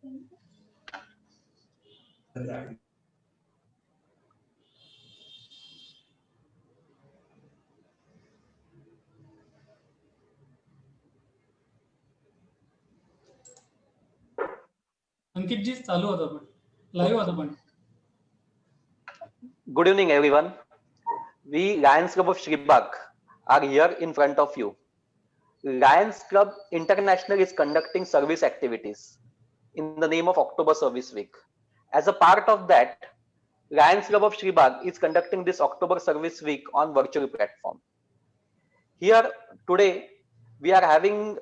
अंकित जी चालू होता पण लाईव्ह होता पण. Good evening, everyone. We Lions Club of Shribag are here in front of you. Lions Club International is conducting service activities in the name of October Service Week. As a part of that, Lions Club of Shribag is conducting this October Service Week on virtual platform. Here today, we are having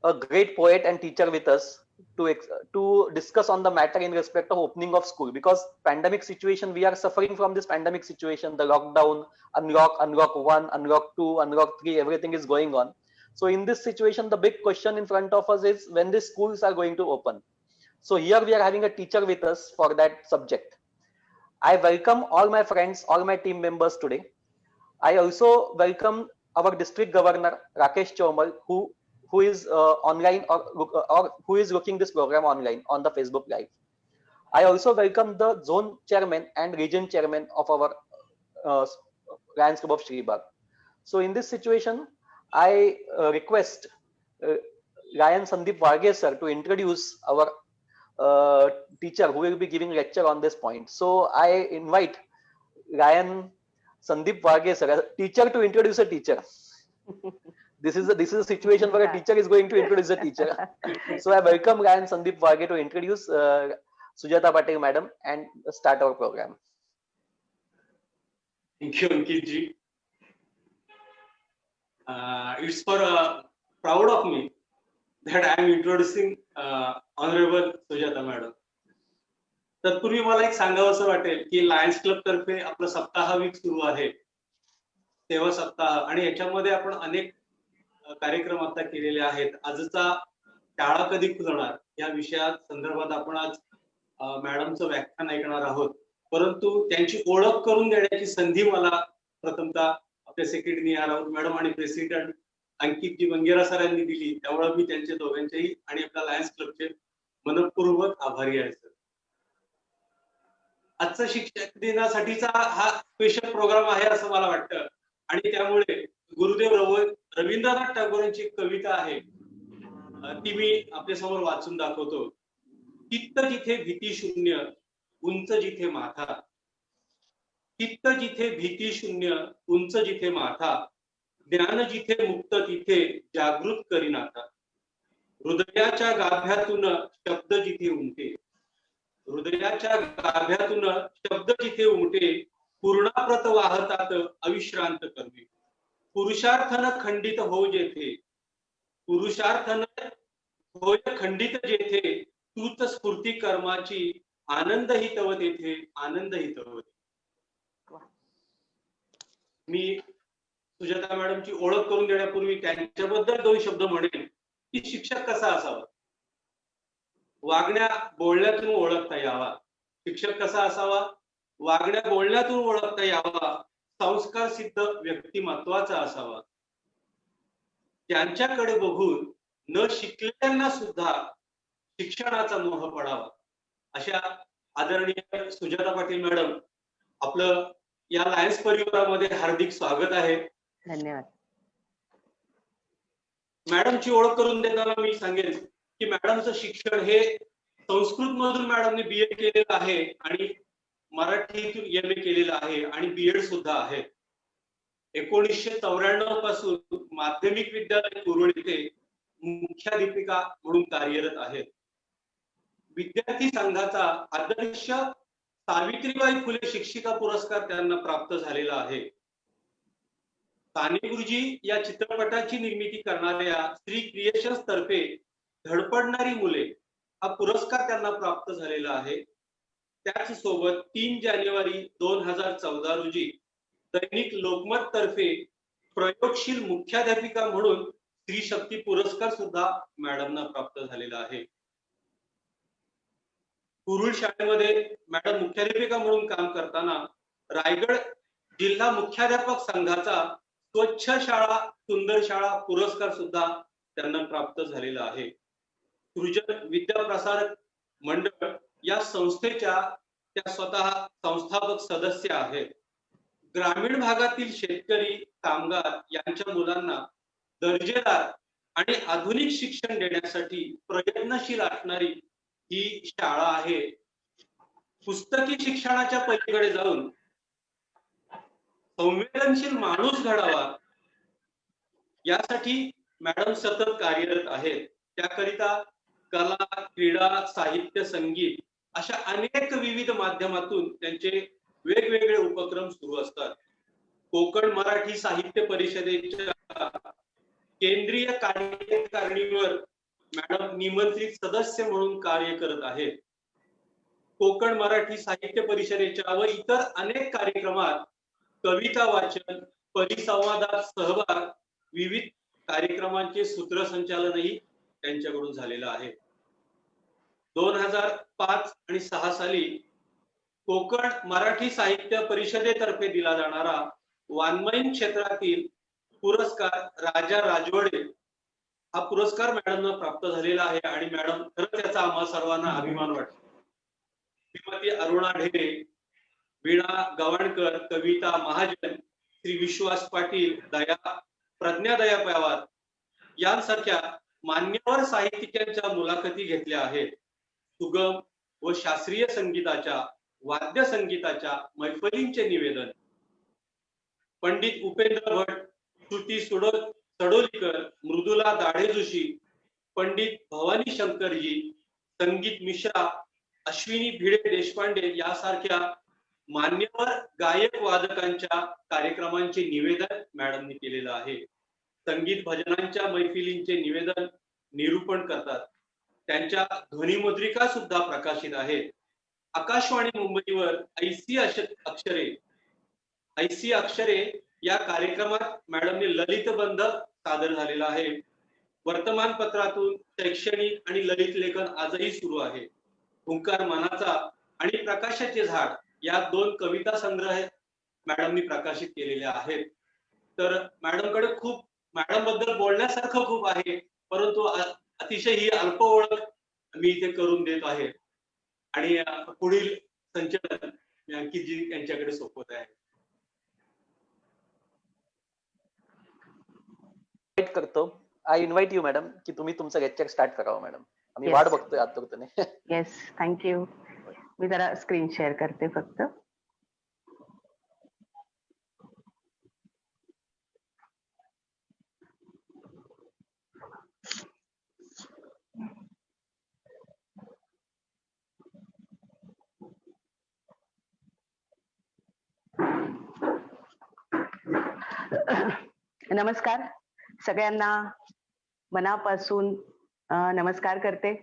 a great poet and teacher with us to discuss on the matter in respect of opening of school, because pandemic situation, we are suffering from this pandemic situation, the lockdown, unlock 1, unlock 2, unlock 3, everything is going on. So in this situation, the big question in front of us is when the schools are going to open. So here we are having a teacher with us for that subject. I welcome all my friends, all my team members today. I also welcome our district governor Rakesh Chaumal, who is online or who is looking this program online on the Facebook Live. I also welcome the zone chairman and region chairman of our Lions Club of Shribag. So in this situation, I request Ryan Sandeep Varghese sir to introduce our teacher who will be giving lecture on this point. So I invite Ryan Sandeep Varghese sir, teacher, to introduce a teacher. This is a situation where a teacher is going to introduce a teacher. So I welcome Ryan Sandeep Varghese to introduce Sujata Patel madam and start our program. Thank you, Ankit ji. It's proud of me that I am introducing Honorable Sujata madam. तत्पूर्वी मला एक सांगावंसं वाटेल की Lions club तर्फे आपलं सप्ताह weak सुरू आहे, सेवा सप्ताह, आणि याच्यामध्ये आपण अनेक कार्यक्रम आता केलेले आहेत. आजचा शाळा कधी खुलणार या विषयात संदर्भात आपण आज मॅडमचं व्याख्यान ऐकणार आहोत. परंतु त्यांची ओळख करून देण्याची संधी मला प्रथमतः आपल्या सेक्रेटरी राऊत मॅडम आणि प्रेसिडेंट अंकित जी बंगेरा सर यांनी दिली, त्यामुळे मी त्यांचे दोघांचेही आणि आपल्या लायन्स क्लबचे मनपूर्वक आभारी आहे सर. आजचा शिक्षक दिनासाठीचा हा स्पेशल प्रोग्राम आहे असं मला वाटतं, आणि त्यामुळे गुरुदेव रवींद्रनाथ टागोरांची एक कविता आहे, ती मी आपल्या समोर वाचून दाखवतो. चित्त जिथे भीती शून्य, उंच जिथे माथा. चित्त जिथे भीती शून्य, उंच जिथे माथा. ज्ञान जिथे मुक्त तिथे जागृत करीनाथा. हृदयाच्या गाभ्यातून शब्द जिथे उमटे, हृदयाच्या गाभ्यातून शब्द जिथे उमटे. पूर्णाप्रत वाहतात अविश्रांत करणे. पुरुषार्थन खंडित हो जेथे, पुरुषार्थन होय खंडित जेथे. तूच स्फूर्ती कर्माची, आनंद ही तव तेथे, आनंद ही तव. मी सुजाता मॅडमची ओळख करून देण्यापूर्वी त्यांच्याबद्दल दोन शब्द म्हणेन की शिक्षक कसा असावा, वागण्या बोलण्यातून ओळखता यावा. शिक्षक कसा असावा, वागण्या बोलण्यातून ओळखता यावा. संस्कार सिद्ध व्यक्तिमत्वाचा असावा. त्यांच्याकडे बघून न शिकलेल्यांना सुद्धा शिक्षणाचा मोह पडावा. अशा आदरणीय सुजाता पाटील मॅडम, आपलं या लायन्स परिवारामध्ये हार्दिक स्वागत आहे. धन्यवाद. मॅडमची ओळख करून देताना मी सांगेन की मॅडमचं शिक्षण हे संस्कृत मधून मॅडमने बीए केलेलं आहे आणि मराठीतून एम ए केलेलं आहे आणि बीएड सुद्धा आहे. 1994 पासून माध्यमिक विद्यालय कुरुळ येथे मुख्याध्यापिका म्हणून कार्यरत आहेत. विद्यार्थी संघाचा आदर्श सावित्रीबाई फुले शिक्षिका पुरस्कार त्यांना प्राप्त झालेला आहे. साने गुरुजी या चित्रपटाची निर्मिती करणाऱ्या श्री क्रिएशन्स तर्फे धडपडणारी मुले हा पुरस्कार त्यांना प्राप्त झालेला आहे. त्याच सोबत 3 जानेवारी 2014 रोजी दैनिक लोकमत तर्फे प्रयोगशील मुख्याध्यापिका म्हणून स्त्री शक्ती पुरस्कार सुद्धा मॅडमना प्राप्त झालेला आहे. कुरुळ शाळेमध्ये मॅडम मुख्याध्यापिका म्हणून काम करताना रायगड जिल्हा मुख्याध्यापक संघाचा स्वच्छ शाळा सुंदर शाळा पुरस्कार सुद्धा त्यांना प्राप्त झालेला आहे. सृजन विद्या प्रसारक मंडळ या संस्थेच्या त्या स्वतः संस्थापक सदस्य आहेत. ग्रामीण भागातील शेतकरी, कामगार यांच्या मुलांना दर्जेदार आणि आधुनिक शिक्षण देण्यासाठी प्रयत्नशील असणारी ही शाळा आहे. पुस्तकी शिक्षणाच्या पलीकडे जाऊन संवेदनशील माणूस घडावा यासाठी मॅडम सतत कार्यरत आहेत. त्याकरिता कला, क्रीडा, साहित्य, संगीत अशा अनेक विविध माध्यमातून त्यांचे वेगवेगळे उपक्रम सुरू असतात. कोकण मराठी साहित्य परिषदेच्या केंद्रीय कार्यकारिणीवर मॅडम निमंत्रित सदस्य म्हणून कार्य करत आहेत. कोकण मराठी साहित्य परिषदेच्या व इतर अनेक कार्यक्रमात कविता वाचन, परिसंवादात सहभाग, विविध कार्यक्रमांचे सूत्रसंचालनही त्यांच्याकडून झालेलं आहे. 2005 आणि 6 साली कोकण मराठी साहित्य परिषदेतर्फे दिला जाणारा वाङ्मयीन क्षेत्रातील पुरस्कार राजा राजवाडे हा पुरस्कार मॅडमना प्राप्त झालेला आहे आणि मॅडम खरंच त्याचा आम्हा सर्वांना अभिमान वाटतो. श्रीमती अरुणा ढेरे, वीणा गवाणकर, कविता महाजन, श्री विश्वास पाटील, प्रज्ञा दया पवार यांसारख्या मान्यवर साहित्यिकांच्या मुलाखती घेतल्या आहेत. सुगम व शास्त्रीय संगीताच्या, वाद्य संगीताच्या मैफलींचे निवेदन पंडित उपेंद्र भट, श्रुती सडोलीकर, मृदुला दाढे जोशी, पंडित भवानी शंकरजी, संगीत मिश्रा, अश्विनी भिडे देशपांडे यासारख्या मान्यवर गायक वादकांच्या कार्यक्रमांचे निवेदन मॅडमनी केलेलं आहे. संगीत भजनांच्या मैफिलींचे निवेदन निरूपण करतात. त्यांच्या ध्वनिमुद्रिका सुद्धा प्रकाशित आहेत. आकाशवाणी मुंबईवर ऐसी अक्षरे या कार्यक्रमात मॅडमने ललितबंध सादर झालेला आहे. वर्तमानपत्रातून शैक्षणिक आणि ललित लेखन आजही सुरू आहे. हुंकार मनाचा आणि प्रकाशाचे झाड या 2 कविता संग्रह मॅडमनी प्रकाशित केलेल्या आहेत. तर मॅडम बद्दल बोलण्यासारखं खूप आहे, परंतु अतिशय ही अल्प ओळख मी इथे करून देत आहे आणि पुढील संचलन मी अंकितजी यांच्याकडे सोपवत आहे. करतो. आय इन्व्हाइट यू मॅडम की तुम्ही तुमचं लेक्चर स्टार्ट करावं मॅडम. आम्ही वाट बघतोय आतुरतेने. Yes, thank you. मी जरा स्क्रीन शेअर करते फक्त. नमस्कार सगळ्यांना, मनापासून नमस्कार करते.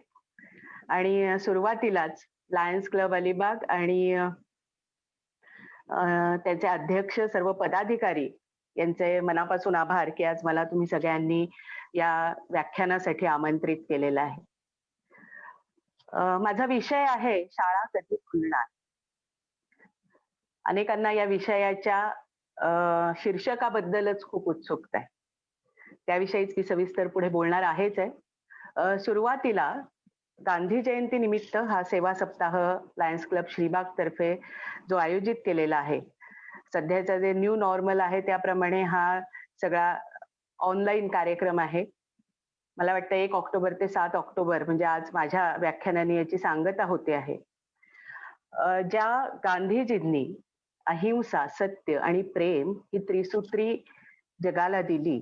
आणि सुरुवातीलाच लायन्स क्लब अलिबाग आणि त्याचे अध्यक्ष, सर्व पदाधिकारी यांचे मनापासून आभार की आज मला तुम्ही सगळ्यांनी या व्याख्यानासाठी आमंत्रित केलेलं आहे. माझा विषय आहे शाळा कधी खुलणार. अनेकांना या विषयाच्या शीर्षकाबद्दलच खूप उत्सुकता आहे. त्याविषयीच मी सविस्तर पुढे बोलणार आहेच आहे. सुरुवातीला गांधी जयंती निमित्त हा सेवा सप्ताह लायन्स क्लब श्रीबाग तर्फे जो आयोजित केलेला आहे, सध्याचा जे न्यू नॉर्मल आहे त्याप्रमाणे हा सगळा ऑनलाईन कार्यक्रम आहे. मला वाटतं 1 ऑक्टोबर ते 7 ऑक्टोबर म्हणजे आज माझ्या व्याख्यानाने याची सांगता होते आहे. ज्या गांधीजींनी अहिंसा, सत्य आणि प्रेम ही त्रिसूत्री जगाला दिली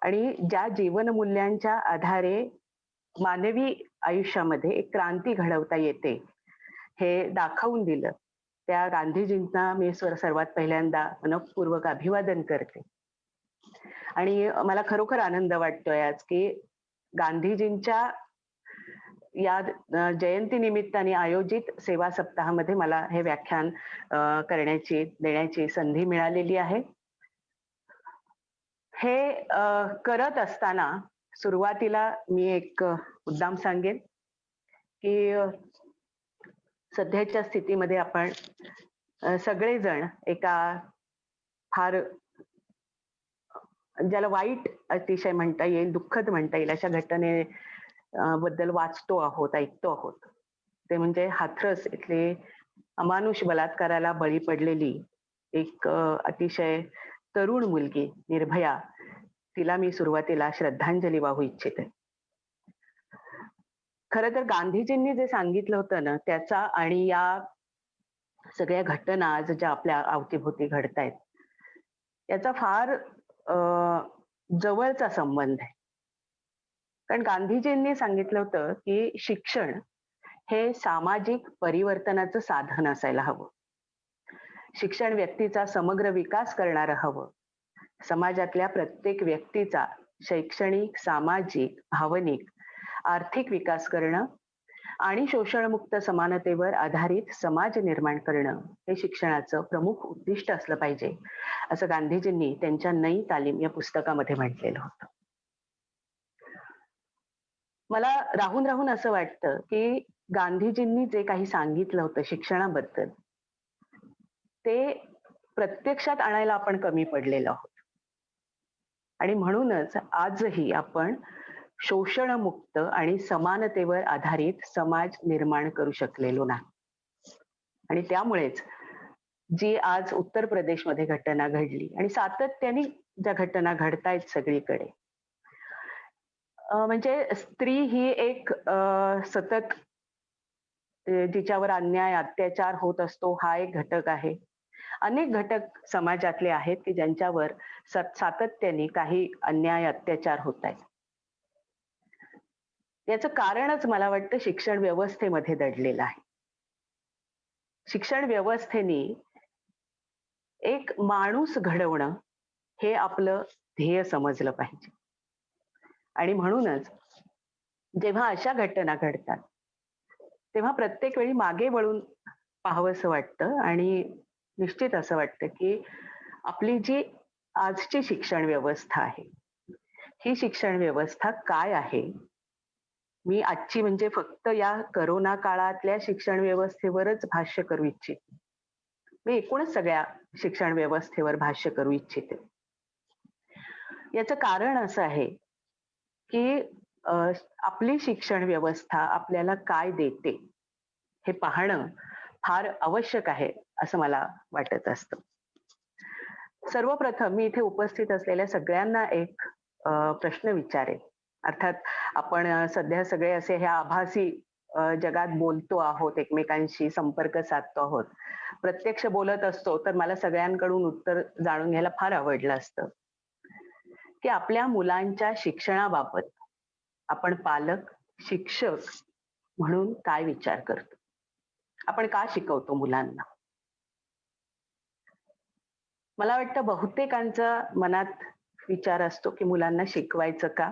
आणि ज्या जीवनमूल्यांच्या आधारे मानवी आयुष्यामध्ये एक क्रांती घडवता येते हे दाखवून दिलं, त्या गांधीजींना मी सर्वात पहिल्यांदा मनःपूर्वक अभिवादन करते. आणि मला खरोखर आनंद वाटतोय आज की गांधीजींच्या या जयंती निमित्ताने आयोजित सेवा सप्ताहामध्ये मला हे व्याख्यान देण्याची संधी मिळालेली आहे. हे करत असताना सुरुवातीला मी एक मुद्दाम सांगेन की सध्याच्या स्थितीमध्ये आपण सगळेजण एका फार ज्याला वाईट अतिशय म्हणता येईल, दुःखद म्हणता येईल अशा घटने बद्दल वाचतो आहोत, ऐकतो आहोत. ते म्हणजे हाथरस इथले अमानुष बलात्काराला बळी पडलेली एक अतिशय तरुण मुलगी निर्भया, तिला मी सुरुवातीला श्रद्धांजली वाहू इच्छिते. खरं तर गांधीजींनी जे सांगितलं होतं ना, त्याचा आणि या सगळ्या घटना आज ज्या आपल्या अवतीभोवती घडतायत, याचा फार जवळचा संबंध आहे. कारण गांधीजींनी सांगितलं होतं, की शिक्षण हे सामाजिक परिवर्तनाचं साधन असायला हवं. शिक्षण व्यक्तीचा समग्र विकास करणारं हवं. समाजातल्या प्रत्येक व्यक्तीचा शैक्षणिक, सामाजिक, भावनिक, आर्थिक विकास करणं आणि शोषणमुक्त समानतेवर आधारित समाज निर्माण करणं हे शिक्षणाचं प्रमुख उद्दिष्ट असलं पाहिजे, असं गांधीजींनी त्यांच्या नई तालीम या पुस्तकामध्ये म्हटलेलं होतं. मला राहून राहून असं वाटतं, की गांधीजींनी जे काही सांगितलं होतं शिक्षणाबद्दल, ते प्रत्यक्षात आणायला आपण कमी पडलेलो आहोत. आणि म्हणूनच आजही आपण शोषणमुक्त आणि समानतेवर आधारित समाज निर्माण करू शकलेलो नाही. आणि त्यामुळेच जी आज उत्तर प्रदेशमध्ये घटना घडली आणि सातत्याने ज्या घटना घडतायत सगळीकडे, म्हणजे स्त्री ही एक सतत जिच्यावर अन्याय अत्याचार होत असतो हा एक घटक आहे. अनेक घटक समाजातले आहेत की ज्यांच्यावर सातत्याने काही अन्याय अत्याचार होत आहेत. याचं कारणच मला वाटतं शिक्षण व्यवस्थेमध्ये दडलेलं आहे. शिक्षण व्यवस्थेने एक माणूस घडवणं हे आपलं ध्येय समजलं पाहिजे. आणि म्हणूनच जेव्हा अशा घटना घडतात तेव्हा प्रत्येक वेळी मागे वळून पाहावंसं वाटतं आणि निश्चित असं वाटतं की आपली जी आजची शिक्षण व्यवस्था आहे, ही शिक्षण व्यवस्था काय आहे. मी आजची म्हणजे फक्त या करोना काळातल्या शिक्षण व्यवस्थेवरच भाष्य करू इच्छिते. मी एकूणच सगळ्या शिक्षण व्यवस्थेवर भाष्य करू इच्छिते. याचं कारण असं आहे की आपली शिक्षण व्यवस्था आपल्याला काय देते हे पाहणं फार आवश्यक आहे असं मला वाटत असतं. सर्वप्रथम मी इथे उपस्थित असलेल्या सगळ्यांना एक प्रश्न विचारेन. अर्थात आपण सध्या सगळे असे ह्या आभासी जगात बोलतो आहोत, एकमेकांशी संपर्क साधतो आहोत, प्रत्यक्ष बोलत असतो, तर मला सगळ्यांकडून उत्तर जाणून घ्यायला फार आवडलं असतं की आपल्या मुलांच्या शिक्षणाबाबत आपण पालक, शिक्षक म्हणून काय विचार करतो. आपण का शिकवतो मुलांना. मला वाटतं बहुतेकांचा मनात विचार असतो की मुलांना शिकवायचं का.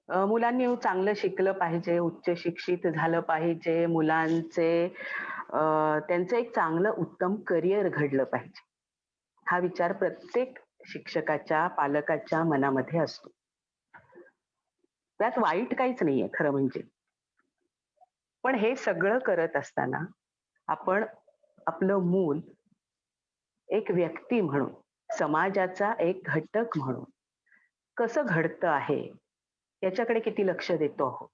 मुलांनी चांगलं शिकलं पाहिजे, उच्च शिक्षित झालं पाहिजे, मुलांचे त्यांचं एक चांगलं उत्तम करिअर घडलं पाहिजे, हा विचार प्रत्येक शिक्षकाच्या, पालकाच्या मनामध्ये असतो. त्यात वाईट काहीच नाहीये खरं म्हणजे. पण हे सगळं करत असताना आपण आपलं मूल एक व्यक्ती म्हणून, समाजाचा एक घटक म्हणून कसं घडतं आहे याच्याकडे किती लक्ष देतो आहोत.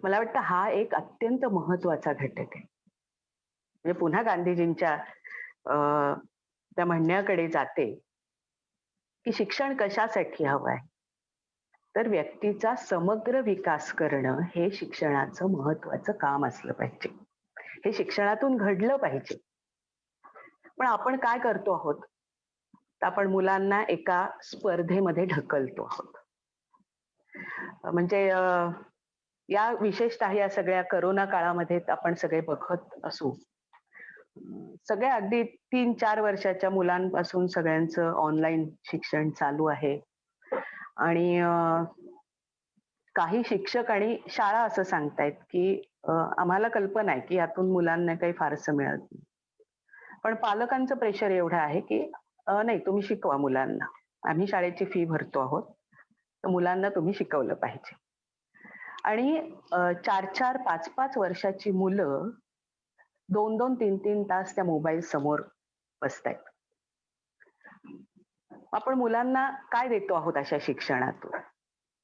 मला वाटतं हा एक अत्यंत महत्वाचा घटक आहे. म्हणजे पुन्हा गांधीजींच्या त्या म्हणण्याकडे जाते की शिक्षण कशासाठी हवं आहे, तर व्यक्तीचा समग्र विकास करणं हे शिक्षणाचं महत्वाचं काम असलं पाहिजे. हे शिक्षणातून घडलं पाहिजे. पण आपण काय करतो आहोत, तर आपण मुलांना एका स्पर्धेमध्ये ढकलतो आहोत. म्हणजे या विशेषतः या सगळ्या करोना काळामध्ये आपण सगळे बघत असू, सगळ्या अगदी 3-4 वर्षाच्या मुलांपासून सगळ्यांचं ऑनलाईन शिक्षण चालू आहे. आणि काही शिक्षक आणि शाळा असं सांगतायत की आम्हाला कल्पना आहे की यातून मुलांना काही फारसं मिळत नाही. पण पालकांचं प्रेशर एवढं आहे की नाही, तुम्ही शिकवा मुलांना, आम्ही शाळेची फी भरतो आहोत, तर मुलांना तुम्ही शिकवलं पाहिजे. आणि 4-4, 5-5 वर्षाची मुलं 2-2, 3-3 तास त्या मोबाईल समोर बसतायत. आपण मुलांना काय देतो आहोत अशा शिक्षणातून,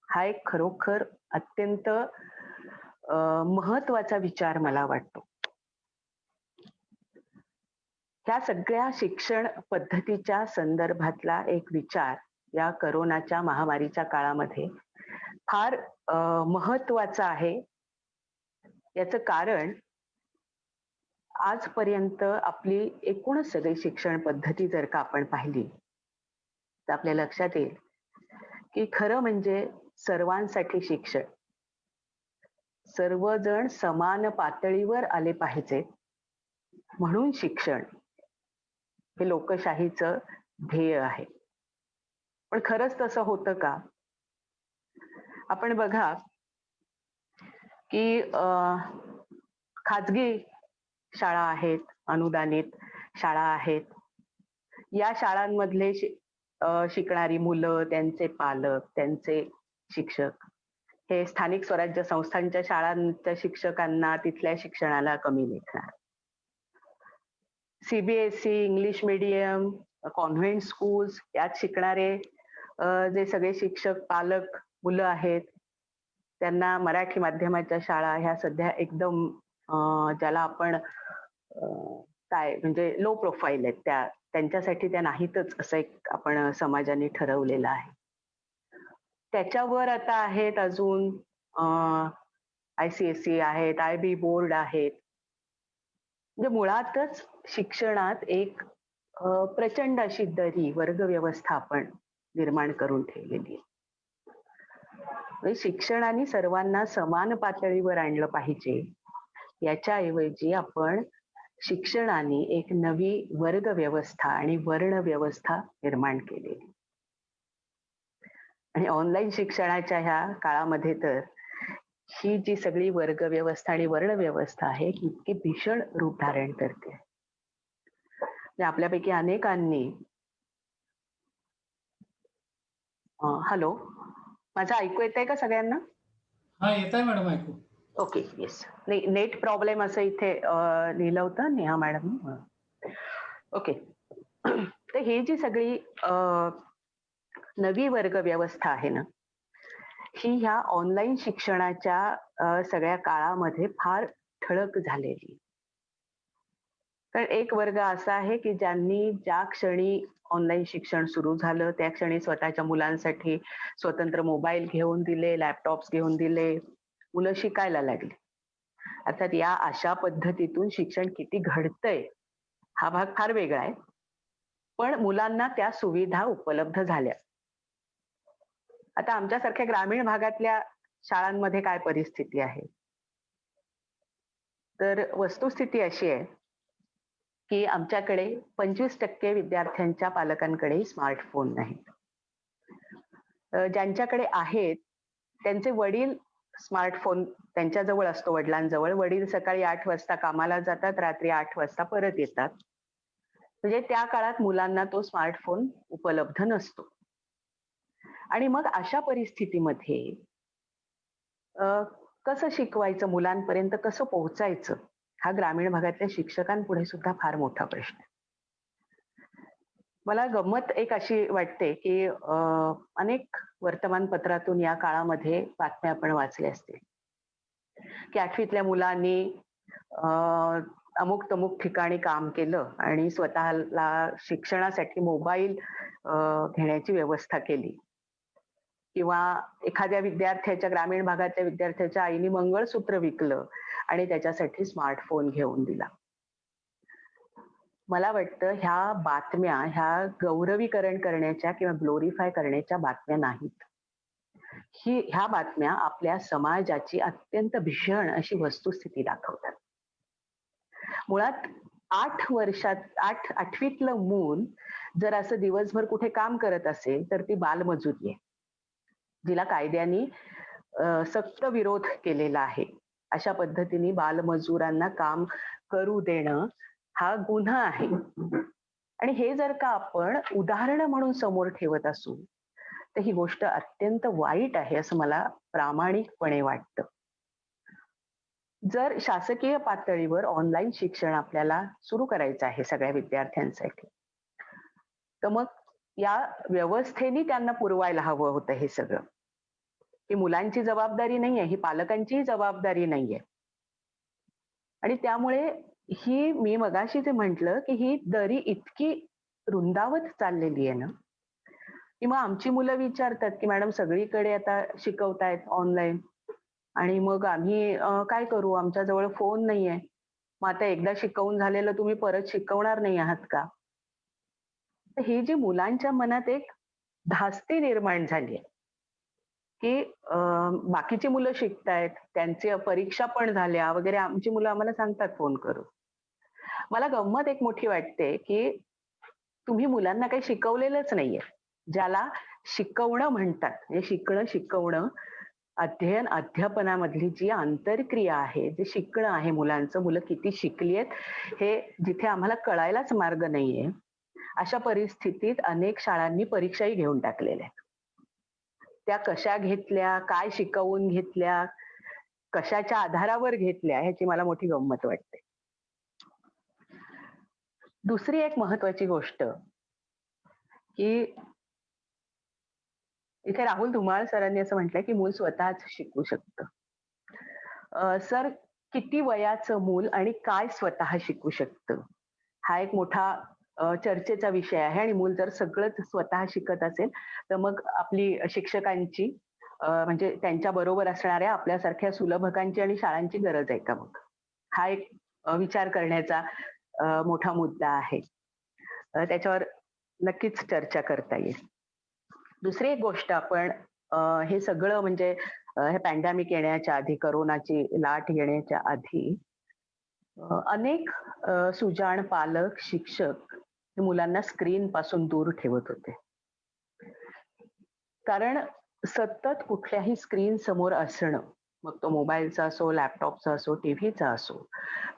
हा एक खरोखर अत्यंत महत्वाचा विचार मला वाटतो. ह्या सगळ्या शिक्षण पद्धतीच्या संदर्भातला एक विचार या करोनाच्या महामारीच्या काळामध्ये फार महत्वाचा आहे. याचं कारण आजपर्यंत आपली एकूणच सगळी शिक्षण पद्धती जर का आपण पाहिली तर आपल्या लक्षात येईल की खरं म्हणजे सर्वांसाठी शिक्षण, सर्वजण समान पातळीवर आले पाहिजेत म्हणून शिक्षण हे लोकशाहीचं ध्येय आहे. पण खरंच तसं होतं का? आपण बघा की खाजगी शाळा आहेत, अनुदानित शाळा आहेत. या शाळांमधले शिकणारी मुलं, त्यांचे पालक, त्यांचे शिक्षक हे स्थानिक स्वराज्य संस्थांच्या शाळांच्या शिक्षकांना तिथल्या शिक्षणाला कमी लेखणार. CBSE, English medium, convent schools यात शिकणारे जे सगळे शिक्षक, पालक, मुलं आहेत त्यांना मराठी माध्यमाच्या शाळा ह्या सध्या एकदम ज्याला आपण काय म्हणजे लो प्रोफाईल आहेत त्यांच्यासाठी त्या नाहीतच असं एक आपण समाजाने ठरवलेलं आहे. त्याच्यावर आता आहेत अजून ICSE आहेत, IB बोर्ड आहेत. म्हणजे मुळातच शिक्षणात एक प्रचंड अशी दरी वर्ग व्यवस्था आपण निर्माण करून ठेवलेली आहे. म्हणजे शिक्षणाने सर्वांना समान पातळीवर आणलं पाहिजे याच्याऐवजी आपण शिक्षणाने एक नवी वर्ग व्यवस्था आणि वर्ण व्यवस्था निर्माण केलेली. आणि ऑनलाईन शिक्षणाच्या ह्या काळामध्ये तर ही जी सगळी वर्ग व्यवस्था आणि वर्ण व्यवस्था आहे इतकी भीषण रूप धारण करते. आपल्यापैकी अनेकांनी हॅलो, माझं ऐकू येत आहे का सगळ्यांना? हा, येत आहे मॅडम ऐकू. Okay, yes. नाही, नेट प्रॉब्लेम असं इथे लिहिलं होतं नेहा मॅडम. ओके. तर ही जी सगळी नवी वर्ग व्यवस्था आहे ना, ही ह्या ऑनलाईन शिक्षणाच्या सगळ्या काळामध्ये फार ठळक झालेली. कारण एक वर्ग असा आहे की ज्यांनी ज्या क्षणी ऑनलाईन शिक्षण सुरू झालं त्या क्षणी स्वतःच्या मुलांसाठी स्वतंत्र मोबाईल घेऊन दिले, लॅपटॉप्स घेऊन दिले, मुलं शिकायला लागली. अर्थात या अशा पद्धतीतून शिक्षण किती घडतंय हा भाग फार वेगळा आहे, पण मुलांना त्या सुविधा उपलब्ध झाल्या. आता आमच्यासारख्या ग्रामीण भागातल्या शाळांमध्ये काय परिस्थिती आहे? तर वस्तुस्थिती अशी आहे की आमच्याकडे 25% विद्यार्थ्यांच्या पालकांकडे स्मार्टफोन नाहीत. ज्यांच्याकडे आहेत त्यांचे वडील स्मार्टफोन त्यांच्याजवळ असतो, वडिलांजवळ. वडील सकाळी 8 वाजता कामाला जातात, रात्री 8 वाजता परत येतात. म्हणजे त्या काळात मुलांना तो स्मार्टफोन उपलब्ध नसतो. आणि मग अशा परिस्थितीमध्ये कसं शिकवायचं, मुलांपर्यंत कसं पोहोचायचं, हा ग्रामीण भागातल्या शिक्षकांपुढे सुद्धा फार मोठा प्रश्न आहे. मला गंमत एक अशी वाटते की अनेक वर्तमानपत्रातून या काळामध्ये बातम्या आपण वाचल्या असतील की 8वीतल्या मुलांनी अमुक तमुक ठिकाणी काम केलं आणि स्वतःला शिक्षणासाठी मोबाईल घेण्याची व्यवस्था केली. किंवा एखाद्या विद्यार्थ्याच्या, ग्रामीण भागातल्या विद्यार्थ्याच्या आईने मंगळसूत्र विकलं आणि त्याच्यासाठी स्मार्टफोन घेऊन दिला. मला वाटतं ह्या बातम्या ह्या गौरवीकरण करण्याच्या किंवा ग्लोरीफाय करण्याच्या बातम्या नाहीत. ह्या बातम्या आपल्या समाजाची अत्यंत भीषण अशी वस्तुस्थिती दाखवतात. मुळात 8वीतलं मूल जर असं दिवसभर कुठे काम करत असेल तर ती बालमजुरी आहे, जिला कायद्याने सक्त विरोध केलेला आहे. अशा पद्धतीने बालमजुरांना काम करू देणं हा गुन्हा आहे. आणि हे जर का आपण उदाहरण म्हणून समोर ठेवत असू तर ही गोष्ट अत्यंत वाईट आहे असं मला प्रामाणिकपणे वाटतं. जर शासकीय पातळीवर ऑनलाईन शिक्षण आपल्याला सुरू करायचं आहे सगळ्या विद्यार्थ्यांसाठी, तर मग या व्यवस्थेने त्यांना पुरवायला हवं होतं हे सगळं, ही मुलांची जबाबदारी नाहीये, ही पालकांचीही जबाबदारी नाहीये. आणि त्यामुळे ही मी मगाशी जे म्हटलं, की ही दरी इतकी रुंदावत चाललेली आहे ना, की मग आमची मुलं विचारतात, की मॅडम सगळीकडे आता शिकवतायत ऑनलाईन आणि मग आम्ही काय करू? आमच्याजवळ फोन नाहीये. मग आता एकदा शिकवून झालेलं तुम्ही परत शिकवणार नाही आहात का? तर ही जी मुलांच्या मनात एक धास्ती निर्माण झाली आहे, की बाकीची मुलं शिकतायत, त्यांच्या परीक्षा पण झाल्या वगैरे आमची मुलं आम्हाला सांगतात फोन करून. मला गंमत एक मोठी वाटते, की तुम्ही मुलांना काही शिकवलेलंच नाहीये. ज्याला शिकवणं म्हणतात. म्हणजे शिकवणं, अध्ययन, अध्यापनामधली जी आंतरक्रिया आहे, जे शिकणं आहे मुलांचं, मुलं किती शिकली आहेत, हे जिथे आम्हाला कळायलाच मार्ग नाहीये, अशा परिस्थितीत अनेक शाळांनी परीक्षाही घेऊन टाकलेल्या आहेत. त्या कशा घेतल्या, काय शिकवून घेतल्या, कशाच्या आधारावर घेतल्या, ह्याची मला मोठी गंमत वाटते. दुसरी एक महत्वाची गोष्ट, की इथे राहुल धुमाळ सरांनी असं म्हटलंय, की मूल स्वतःच शिकू शकतं. सर, किती वयाचं मूल आणि काय स्वतः शिकू शकतं? हा एक मोठा चर्चेचा विषय आहे आणि मूल जर सगळंच स्वतः शिकत असेल, तर मग आपली शिक्षकांची म्हणजे त्यांच्या बरोबर असणाऱ्या आपल्यासारख्या सुलभकांची आणि शाळांची गरज आहे का मग? हा एक विचार करण्याचा मोठा मुद्दा आहे. त्याच्यावर नक्कीच चर्चा करता येईल. दुसरी एक गोष्ट आपण हे सगळं म्हणजे हे पॅन्डेमिक येण्याच्या आधी, कोरोनाची लाट येण्याच्या आधी अनेक सुजाण पालक, शिक्षक हे मुलांना स्क्रीन पासून दूर ठेवत होते. कारण सतत कुठल्याही स्क्रीन समोर असणं, मग तो मोबाईलचा असो, लॅपटॉपचा असो, टीव्हीचा असो,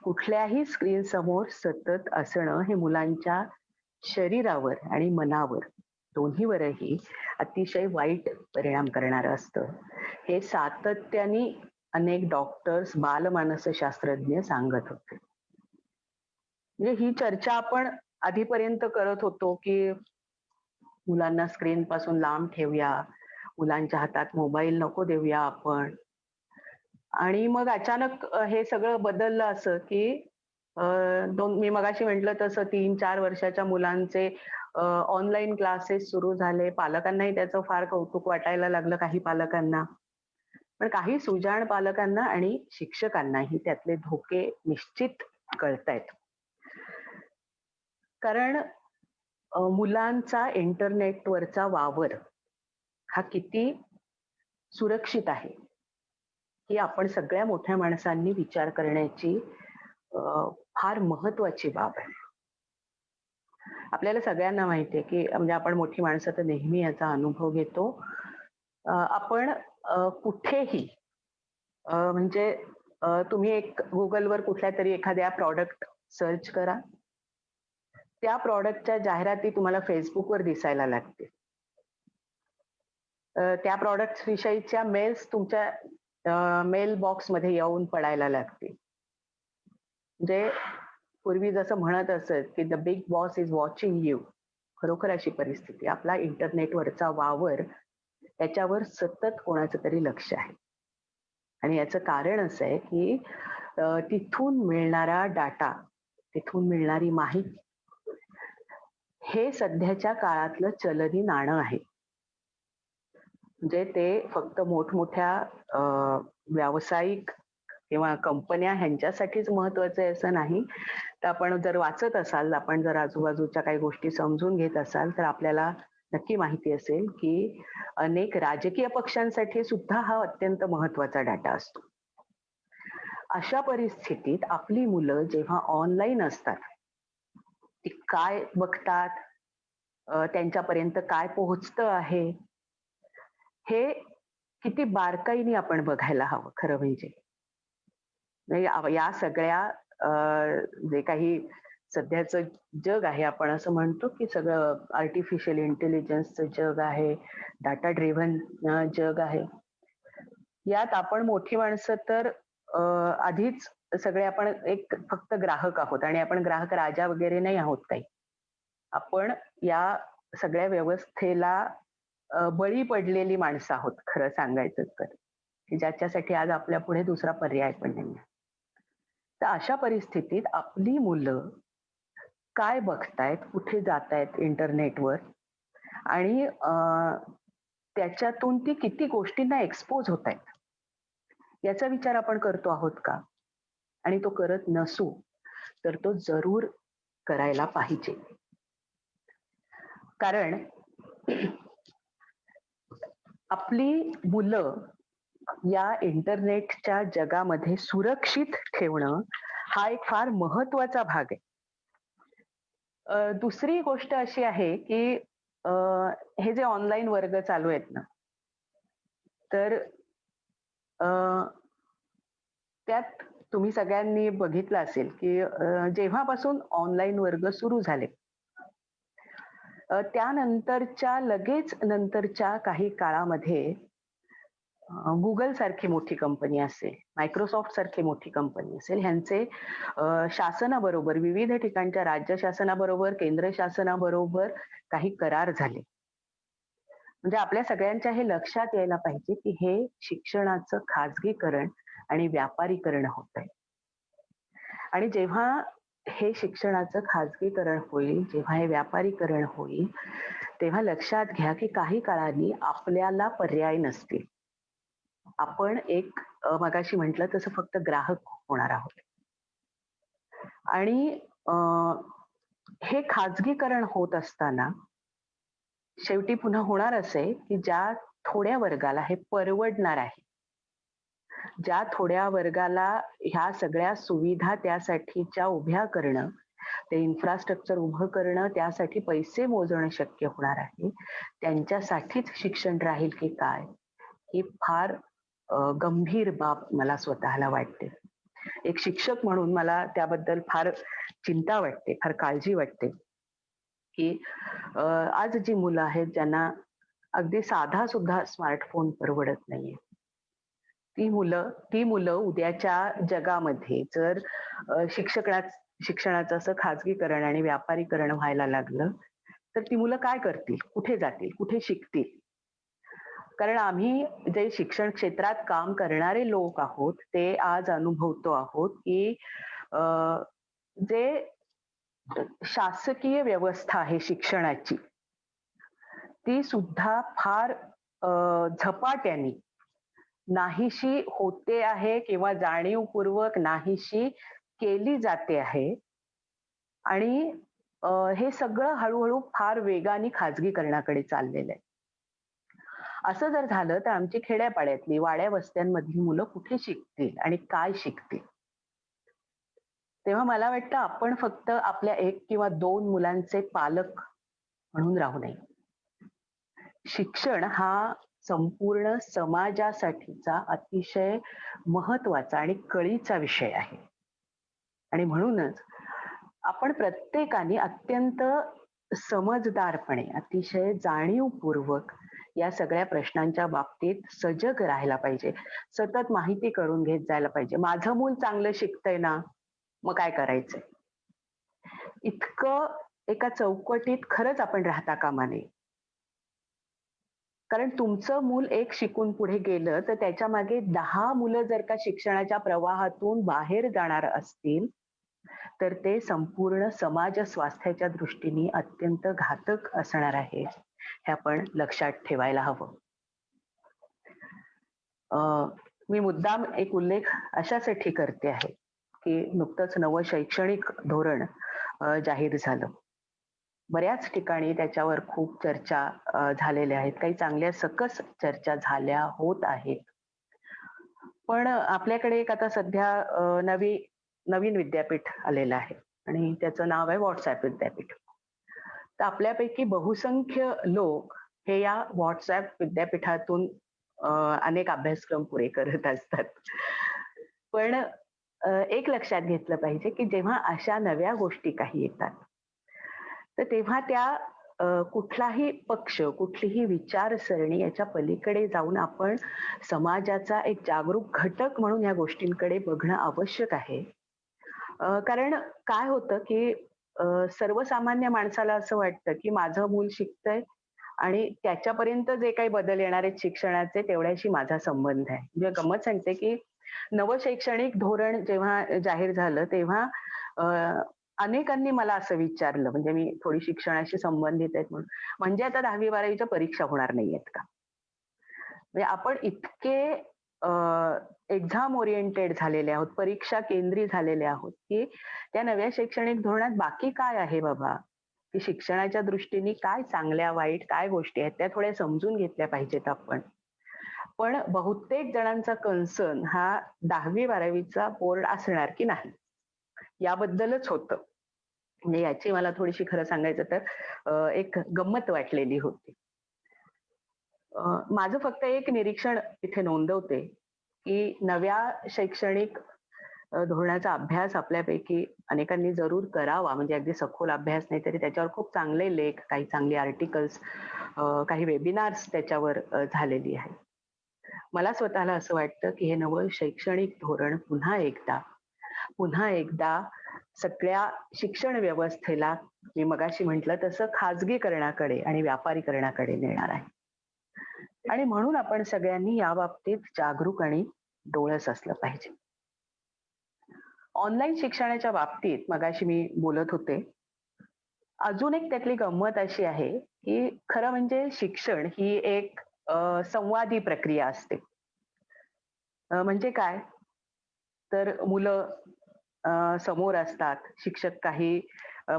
कुठल्याही स्क्रीन समोर सतत असणं हे मुलांच्या शरीरावर आणि मनावर दोन्हीवरही अतिशय वाईट परिणाम करणारं असतं. हे सातत्याने अनेक डॉक्टर्स, बालमानसशास्त्रज्ञ सांगत होते. म्हणजे ही चर्चा आपण आधीपर्यंत करत होतो, की मुलांना स्क्रीन पासून लांब ठेवूया, मुलांच्या हातात मोबाईल नको देऊया आपण. आणि मग अचानक हे सगळं बदललं असं, की मी मगाशी म्हटलं तसं 3-4 वर्षाच्या मुलांचे ऑनलाईन क्लासेस सुरू झाले. पालकांनाही त्याचं फार कौतुक वाटायला लागलं काही पालकांना. पण काही सुजाण पालकांना आणि शिक्षकांनाही त्यातले धोके निश्चित कळतायत. कारण मुलांचा इंटरनेटवरचा वावर हा किती सुरक्षित आहे, ही आपण सगळ्या मोठ्या माणसांनी विचार करण्याची फार महत्वाची बाब आहे. आपल्याला सगळ्यांना माहितीये, की म्हणजे आपण मोठी माणसं तर नेहमी याचा अनुभव घेतो. आपण कुठेही म्हणजे तुम्ही एक गुगलवर कुठल्या तरी एखाद्या प्रॉडक्ट सर्च करा. त्या प्रॉडक्टच्या जाहिराती तुम्हाला फेसबुकवर दिसायला लागतील. त्या प्रॉडक्ट विषयीच्या मेल्स तुमच्या मेल बॉक्समध्ये येऊन पडायला लागतील. म्हणजे पूर्वी जसं म्हणत असत, की the big boss is watching you. खरोखर अशी परिस्थिती. आपला इंटरनेटवरचा वावर त्याच्यावर सतत कोणाचं तरी लक्ष आहे. आणि याचं कारण असं आहे, की तिथून मिळणारा डाटा, तिथून मिळणारी माहिती हे सध्याच्या काळातलं चलनी नाणं आहे. म्हणजे ते फक्त मोठमोठ्या व्यावसायिक किंवा कंपन्या ह्यांच्यासाठीच महत्वाचं आहे असं नाही. तर आपण जर वाचत असाल, आपण जर आजूबाजूच्या काही गोष्टी समजून घेत असाल, तर आपल्याला नक्की माहिती असेल, की अनेक राजकीय पक्षांसाठी सुद्धा हा अत्यंत महत्वाचा डाटा असतो. अशा परिस्थितीत आपली मुलं जेव्हा ऑनलाईन असतात, ती काय बघतात, त्यांच्यापर्यंत काय पोहोचतं आहे, हे किती बारकाईने आपण बघायला हवं खरं म्हणजे. या सगळ्या जे काही सध्याचं जग आहे, आपण असं म्हणतो, की सगळं आर्टिफिशियल इंटेलिजन्सचं जग आहे, डाटा ड्रिव्हन जग आहे. यात आपण मोठी माणसं तर आधीच सगळे आपण एक फक्त ग्राहक आहोत आणि आपण ग्राहक राजा वगैरे नाही आहोत काही. आपण या सगळ्या व्यवस्थेला बळी पडलेली माणसं आहोत खरं सांगायचं तर, की ज्याच्यासाठी आज आपल्या पुढे दुसरा पर्याय पण नाही. तर अशा परिस्थितीत आपली मुलं काय बघतायत, कुठे जातायत इंटरनेटवर आणि त्याच्यातून ती किती गोष्टींना एक्सपोज होत आहेत, याचा विचार आपण करतो आहोत का? आणि तो करत नसू तर तो जरूर करायला पाहिजे. कारण आपली मुलं या इंटरनेटच्या जगामध्ये सुरक्षित ठेवणं हा एक फार महत्वाचा भाग आहे. दुसरी गोष्ट अशी आहे की हे जे ऑनलाईन वर्ग चालू आहेत ना, तर अ, त्यात तुम्ही सगळ्यांनी बघितलं असेल की जेव्हापासून ऑनलाईन वर्ग सुरू झाले, त्यानंतरच्या लगेच नंतरच्या काही काळामध्ये गुगल सारखी मोठी कंपनी असेल, मायक्रोसॉफ्ट सारखी मोठी कंपनी असेल, ह्यांचे शासनाबरोबर विविध ठिकाणच्या राज्य शासनाबरोबर, केंद्र शासनाबरोबर काही करार झाले. म्हणजे आपल्या सगळ्यांच्या हे लक्षात यायला पाहिजे की हे शिक्षणाचं खाजगीकरण आणि व्यापारीकरण होत आहे. आणि जेव्हा हे शिक्षणाचं खाजगीकरण होईल, जेव्हा हे व्यापारीकरण होईल, तेव्हा लक्षात घ्या की काही काळाने आपल्याला पर्याय नसतील. आपण एक मगाशी म्हटलं तसं फक्त ग्राहक होणार आहोत. आणि हे खाजगीकरण होत असताना शेवटी पुन्हा होणार असे की ज्या थोड्या वर्गाला हे परवडणार आहे, ज्या थोड्या वर्गाला ह्या सगळ्या सुविधा त्यासाठीच्या उभ्या करणं, ते इन्फ्रास्ट्रक्चर उभं करणं, त्यासाठी पैसे मोजणं शक्य होणार आहे, त्यांच्यासाठीच शिक्षण राहील की काय, ही फार गंभीर बाब मला स्वतःला वाटते. एक शिक्षक म्हणून मला त्याबद्दल फार चिंता वाटते, फार काळजी वाटते की आज जी मुलं आहेत ज्यांना अगदी साधा सुद्धा स्मार्टफोन परवडत नाहीये, ती मुलं उद्याच्या जगामध्ये जर शिक्षणाचं असं खाजगीकरण आणि व्यापारीकरण व्हायला लागलं तर ती मुलं काय करतील, कुठे जातील, कुठे शिकतील? कारण आम्ही जे शिक्षण क्षेत्रात काम करणारे लोक आहोत ते आज अनुभवतो आहोत की जे शासकीय व्यवस्था आहे शिक्षणाची, ती सुद्धा फार झपाट्याने नाहीशी होते आहे किंवा जाणीवपूर्वक नाहीशी केली जाते आहे. आणि हे सगळं हळूहळू फार वेगाने खाजगीकरणाकडे चाललेलं आहे. असं जर झालं तर आमची खेड्यापाड्यातली, वाड्या वस्त्यांमधली मुलं कुठे शिकतील आणि काय शिकतील? तेव्हा मला वाटतं आपण फक्त आपल्या 1 किंवा 2 मुलांचे पालक म्हणून राहू नये. शिक्षण हा संपूर्ण समाजासाठीचा अतिशय महत्वाचा आणि कळीचा विषय आहे. आणि म्हणूनच आपण प्रत्येकाने अत्यंत समजदारपणे, अतिशय जाणीवपूर्वक या सगळ्या प्रश्नांच्या बाबतीत सजग राहायला पाहिजे. सतत माहिती करून घेत जायला पाहिजे. माझं मूल चांगलं शिकतंय ना, मग काय करायचंय? इतकं एका चौकटीत खरंच आपण राहता कामा नये. कारण तुमचं मूल एक शिकून पुढे गेलं तर त्याच्या मागे 10 मुलं जर का शिक्षणाच्या प्रवाहातून बाहेर जाणार असतील तर ते संपूर्ण समाज स्वास्थ्याच्या दृष्टीने अत्यंत घातक असणार आहे, हे आपण लक्षात ठेवायला हवं. मी मुद्दाम एक उल्लेख अशासाठी करते आहे की नुकतंच नवं शैक्षणिक धोरण जाहीर झालं. बऱ्याच ठिकाणी त्याच्यावर खूप चर्चा झालेल्या आहेत, काही चांगल्या सकस चर्चा झाल्या होत आहेत. पण आपल्याकडे एक आता सध्या नवीन विद्यापीठ आलेलं आहे आणि त्याचं नाव आहे व्हॉट्सॲप विद्यापीठ. तर आपल्यापैकी बहुसंख्य लोक हे या व्हॉट्सॲप विद्यापीठातून अनेक अभ्यासक्रम पुरे करत असतात. पण एक लक्षात घेतलं पाहिजे की जेव्हा अशा नव्या गोष्टी काही येतात तर तेव्हा त्या कुठलाही पक्ष, कुठलीही विचारसरणी याच्या पलीकडे जाऊन आपण समाजाचा एक जागरूक घटक म्हणून या गोष्टींकडे बघणं आवश्यक आहे. कारण काय होतं की सर्वसामान्य माणसाला असं वाटतं की माझं मूल शिकतंय आणि त्याच्यापर्यंत जे काही बदल येणार आहेत शिक्षणाचे तेवढ्याशी माझा संबंध आहे. म्हणजे गंमत सांगते की नवं शैक्षणिक धोरण जेव्हा जाहीर झालं तेव्हा अनेकांनी मला असं विचारलं, म्हणजे मी थोडी शिक्षणाशी संबंधित आहेत म्हणून, म्हणजे आता 10वी-12वीच्या परीक्षा होणार नाहीयेत का? म्हणजे आपण इतके एक्झाम ओरिएंटेड झालेले आहोत, परीक्षा केंद्री झालेले आहोत, की त्या नव्या शैक्षणिक धोरणात बाकी काय आहे बाबा? की शिक्षणाच्या दृष्टीने काय चांगल्या वाईट काय गोष्टी आहेत त्या थोड्या समजून घेतल्या पाहिजेत आपण. पण बहुतेक जणांचा कन्सर्न हा 10वी-12वीचा बोर्ड असणार की नाही याबद्दलच होतं. म्हणजे याची मला थोडीशी खरं सांगायचं तर एक गंमत वाटलेली होती. माझं फक्त एक निरीक्षण इथे नोंदवते, की नव्या शैक्षणिक धोरणाचा अभ्यास आपल्यापैकी अनेकांनी जरूर करावा. म्हणजे अगदी सखोल अभ्यास नाही तरी त्याच्यावर खूप चांगले लेख, काही चांगले आर्टिकल्स, काही वेबिनार्स त्याच्यावर झालेली आहेत. मला स्वतःला असं वाटतं, की हे नवं शैक्षणिक धोरण पुन्हा एकदा सगळ्या शिक्षण व्यवस्थेला मी मगाशी म्हटलं तसं खाजगीकरणाकडे आणि व्यापारीकरणाकडे नेणार आहे. आणि म्हणून आपण सगळ्यांनी या बाबतीत जागरूक आणि डोळस असलं पाहिजे. ऑनलाईन शिक्षणाच्या बाबतीत मगाशी मी बोलत होते. अजून एक त्यातली गंमत अशी आहे, की खरं म्हणजे शिक्षण ही एक संवादी प्रक्रिया असते. म्हणजे काय? तर मुलं समोर असतात. शिक्षक काही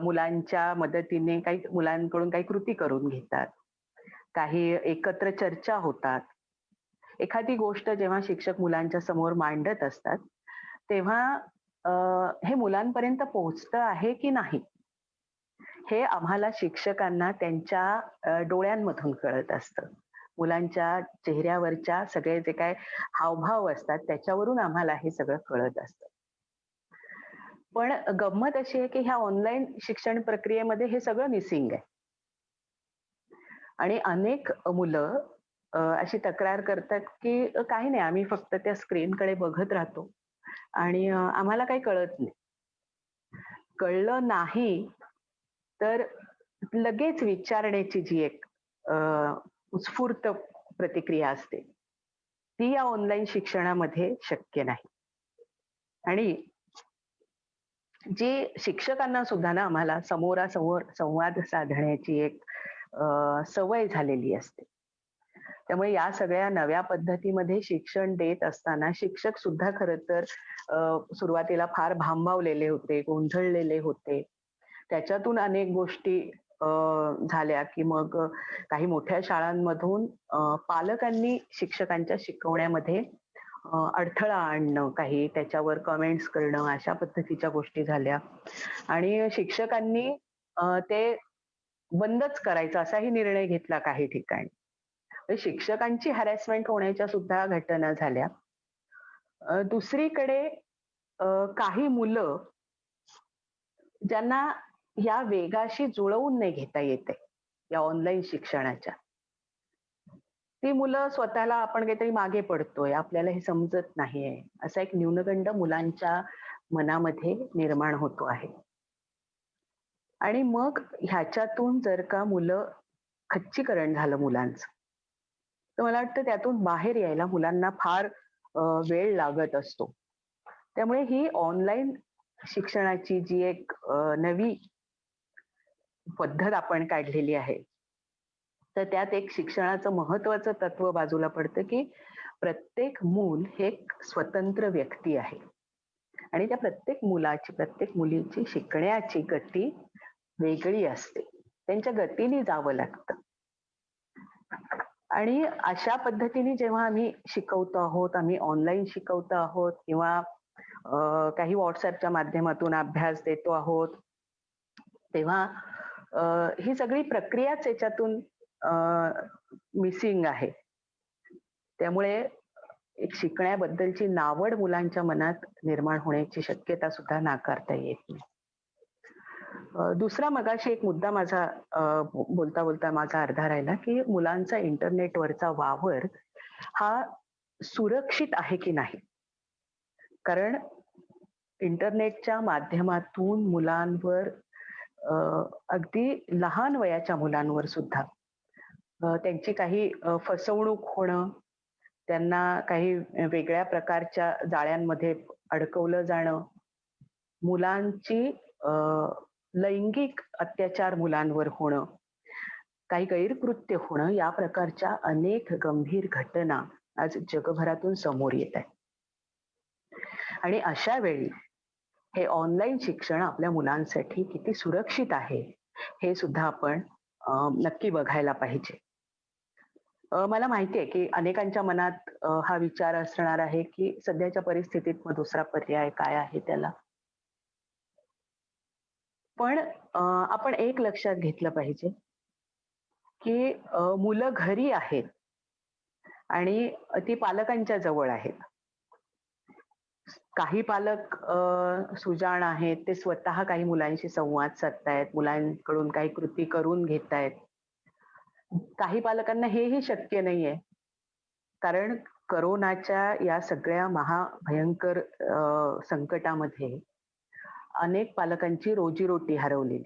मुलांच्या मदतीने काही मुलांकडून काही कृती करून घेतात. काही एकत्र चर्चा होतात. एखादी गोष्ट जेव्हा शिक्षक मुलांच्या समोर मांडत असतात, तेव्हा हे मुलांपर्यंत पोहोचतं आहे की नाही, हे आम्हाला शिक्षकांना त्यांच्या डोळ्यांमधून कळत असतं. मुलांच्या चेहऱ्यावरच्या सगळे जे काय हावभाव असतात त्याच्यावरून आम्हाला हे सगळं कळत असतं. पण गंमत अशी आहे की ह्या ऑनलाईन शिक्षण प्रक्रियेमध्ये हे सगळं मिसिंग आहे. आणि अनेक मुलं अशी तक्रार करतात की काही नाही, आम्ही फक्त त्या स्क्रीनकडे बघत राहतो आणि आम्हाला काही कळत नाही. कळलं नाही तर लगेच विचारण्याची जी एक उत्स्फूर्त प्रतिक्रिया असते, ती या ऑनलाईन शिक्षणामध्ये शक्य नाही. आणि जी शिक्षकांना सुद्धा ना आम्हाला समोरासमोर संवाद साधण्याची एक सवय झालेली असते. त्यामुळे या सगळ्या नव्या पद्धतीमध्ये शिक्षण देत असताना शिक्षक सुद्धा खरं तर सुरुवातीला फार भांबावलेले होते, गोंधळलेले होते. त्याच्यातून अनेक गोष्टी झाल्या की मग काही मोठ्या शाळांमधून पालकांनी शिक्षकांच्या शिकवण्यामध्ये अडथळा आणणं, काही त्याच्यावर कमेंट्स करणं, अशा पद्धतीच्या गोष्टी झाल्या. आणि शिक्षकांनी ते बंदच करायचा असाही निर्णय घेतला काही ठिकाणी. शिक्षकांची हॅरॅसमेंट होण्याच्या सुद्धा घटना झाल्या. दुसरीकडे काही मुलं ज्यांना या वेगाशी जुळवून नाही घेता येते या ऑनलाईन शिक्षणाच्या, ती मुलं स्वतःला आपण काहीतरी मागे पडतोय, आपल्याला हे समजत नाहीये, असा एक न्यूनगंड मुलांच्या मनामध्ये निर्माण होतो आहे. आणि मग ह्याच्यातून जर का मुलं खच्चीकरण झालं मुलांचं, तर मला वाटतं त्यातून बाहेर यायला मुलांना फार वेळ लागत असतो. त्यामुळे ही ऑनलाईन शिक्षणाची जी एक नवी पद्धत आपण काढलेली आहे, तर त्यात एक शिक्षणाचं महत्वाचं तत्व बाजूला पडतं की प्रत्येक मूल हे एक स्वतंत्र व्यक्ती आहे आणि त्या प्रत्येक मुलाची, प्रत्येक मुलीची शिकण्याची गती वेगळी असते. त्यांच्या गतीने जावं लागतं. आणि अशा पद्धतीने जेव्हा आम्ही शिकवतो आहोत, आम्ही ऑनलाईन शिकवतो आहोत किंवा काही व्हॉट्सअपच्या माध्यमातून अभ्यास देतो आहोत, तेव्हा ही सगळी प्रक्रियाच याच्यातून मिसिंग आहे. त्यामुळे एक शिकण्याबद्दलची नावड मुलांच्या मनात निर्माण होण्याची शक्यता सुद्धा नाकारता येत नाही. दुसरा मगाशी एक मुद्दा माझा बोलता बोलता माझा अर्धा राहिला की मुलांचा इंटरनेटवरचा वावर हा सुरक्षित आहे की नाही. कारण इंटरनेटच्या माध्यमातून मुलांवर अगदी लहान वयाच्या मुलांवर सुद्धा त्यांची काही फसवणूक होणं, त्यांना काही वेगळ्या प्रकारच्या जाळ्यांमध्ये अडकवलं जाणं, मुलांची अ, लैंगिक अत्याचार मुलांवर होणं, काही गैरकृत्य होणं, या प्रकारच्या अनेक गंभीर घटना आज जगभरातून समोर येत आहेत. आणि अशा वेळी हे ऑनलाईन शिक्षण आपल्या मुलांसाठी किती सुरक्षित आहे, हे सुद्धा आपण नक्की बघायला पाहिजे. मला माहिती आहे की अनेकांच्या मनात हा विचार असणार आहे की सध्याच्या परिस्थितीत मग दुसरा पर्याय काय आहे त्याला. पण आपण एक लक्षात घेतलं पाहिजे की मुलं घरी आहेत आणि ती पालकांच्या जवळ आहेत. काही पालक सुजाण आहेत, ते स्वतः काही मुलांशी संवाद साधतायत, मुलांकडून काही कृती करून घेतायत. काही पालकांना हेही शक्य नाहीये, कारण करोनाच्या या सगळ्या महाभयंकर संकटामध्ये अनेक पालकांची रोजीरोटी हरवलेली.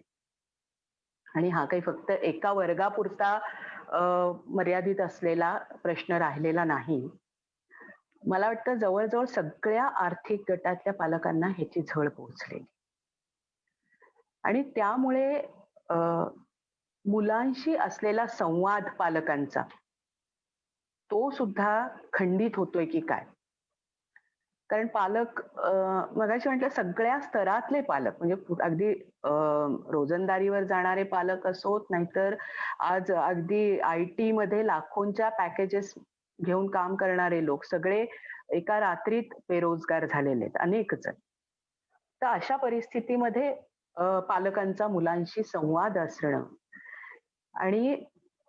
आणि हा काही फक्त एका वर्गापुरता मर्यादित असलेला प्रश्न राहिलेला नाही. मला वाटतं जवळजवळ सगळ्या आर्थिक गटातल्या पालकांना ह्याची झळ पोहोचलेली. आणि त्यामुळे मुलांशी असलेला संवाद पालकांचा तो सुद्धा खंडित होतोय की काय. कारण पालक मगाशी म्हटलं सगळ्या स्तरातले पालक, म्हणजे अगदी रोजंदारीवर जाणारे पालक असोत, नाहीतर आज अगदी IT मध्ये लाखोंच्या पॅकेजेस घेऊन काम करणारे लोक, सगळे एका रात्रीत बेरोजगार झालेले आहेत, अनेक जण. तर अशा परिस्थितीमध्ये पालकांचा मुलांशी संवाद असणं, आणि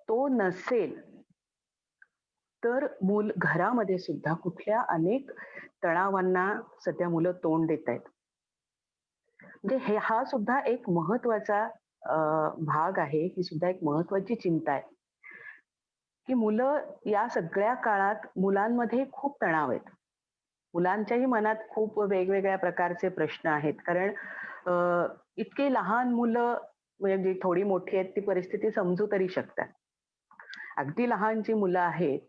तो नसेल तर मूल घरामध्ये सुद्धा कुठल्या अनेक तणावांना सध्या मुलं तोंड देत आहेत. म्हणजे हा सुद्धा एक महत्वाचा भाग आहे, ही सुद्धा एक महत्वाची चिंता आहे की मुलं या सगळ्या काळात, मुलांमध्ये खूप तणाव आहेत, मुलांच्याही मनात खूप वेगवेगळ्या प्रकारचे प्रश्न आहेत. कारण इतके लहान मुलं, म्हणजे थोडी मोठी आहेत ती परिस्थिती समजू तरी शकतात. अगदी लहान जी मुलं आहेत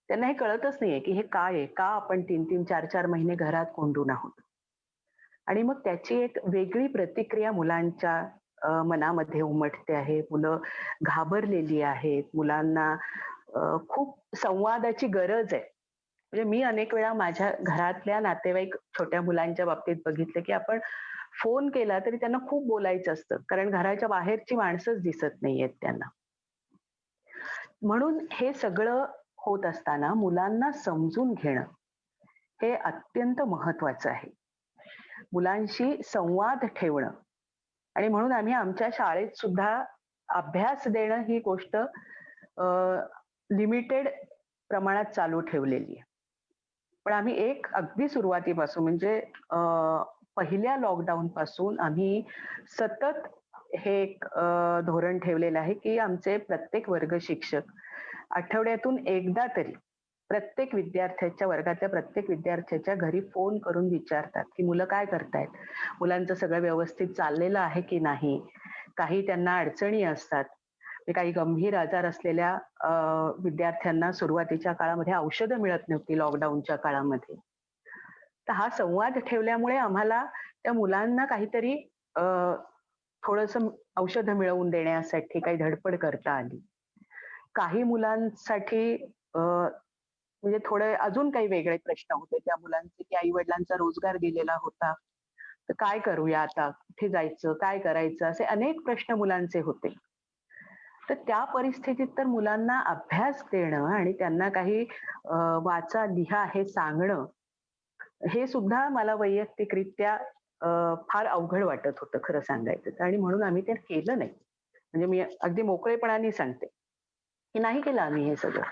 त्यांना हे कळतच नाहीये की हे काय आहे, का आपण 3-3, 4-4 महिने घरात कोंडून आहोत. आणि मग त्याची एक वेगळी प्रतिक्रिया मुलांच्या मनामध्ये उमटते आहे. मुलं घाबरलेली आहेत, मुलांना खूप संवादाची गरज आहे. म्हणजे मी अनेक वेळा माझ्या घरातल्या नातेवाईक छोट्या मुलांच्या बाबतीत बघितलं की आपण फोन केला तरी त्यांना खूप बोलायचं असतं, कारण घराच्या बाहेरची माणसंच दिसत नाहीयेत त्यांना. म्हणून हे सगळं होत असताना मुलांना समजून घेणं हे अत्यंत महत्वाचं आहे. मुलांशी संवाद ठेवणं, आणि म्हणून आम्ही आमच्या शाळेत सुद्धा अभ्यास देणं ही गोष्ट लिमिटेड प्रमाणात चालू ठेवलेली आहे. पण आम्ही एक अगदी सुरुवातीपासून, म्हणजे पहिल्या लॉकडाऊन पासून आम्ही सतत हे एक धोरण ठेवलेलं आहे की आमचे प्रत्येक वर्ग शिक्षक आठवड्यातून एकदा तरी प्रत्येक विद्यार्थ्याच्या, वर्गातल्या प्रत्येक विद्यार्थ्याच्या घरी फोन करून विचारतात की मुलं काय करतायत, मुलांचं सगळं व्यवस्थित चाललेलं आहे की नाही. काही त्यांना अडचणी असतात, काही गंभीर आजार असलेल्या विद्यार्थ्यांना सुरुवातीच्या काळामध्ये औषधं मिळत नव्हती लॉकडाऊनच्या काळामध्ये. तर हा संवाद ठेवल्यामुळे आम्हाला त्या मुलांना काहीतरी थोडंसं औषधं मिळवून देण्यासाठी काही धडपड करता आली. काही मुलांसाठी म्हणजे थोडे अजून काही वेगळे प्रश्न होते त्या मुलांचे, की आई वडिलांचा रोजगार गेलेला होता, तर काय करूया आता, कुठे जायचं, काय करायचं, असे अनेक प्रश्न मुलांचे होते. तर त्या परिस्थितीत तर मुलांना अभ्यास देणं आणि त्यांना काही वाचा लिहा हे सांगणं, हे सुद्धा मला वैयक्तिकरित्या फार अवघड वाटत होतं खरं सांगायचं. आणि म्हणून आम्ही ते केलं नाही. म्हणजे मी अगदी मोकळेपणाने सांगते की नाही केलं आम्ही हे सगळं.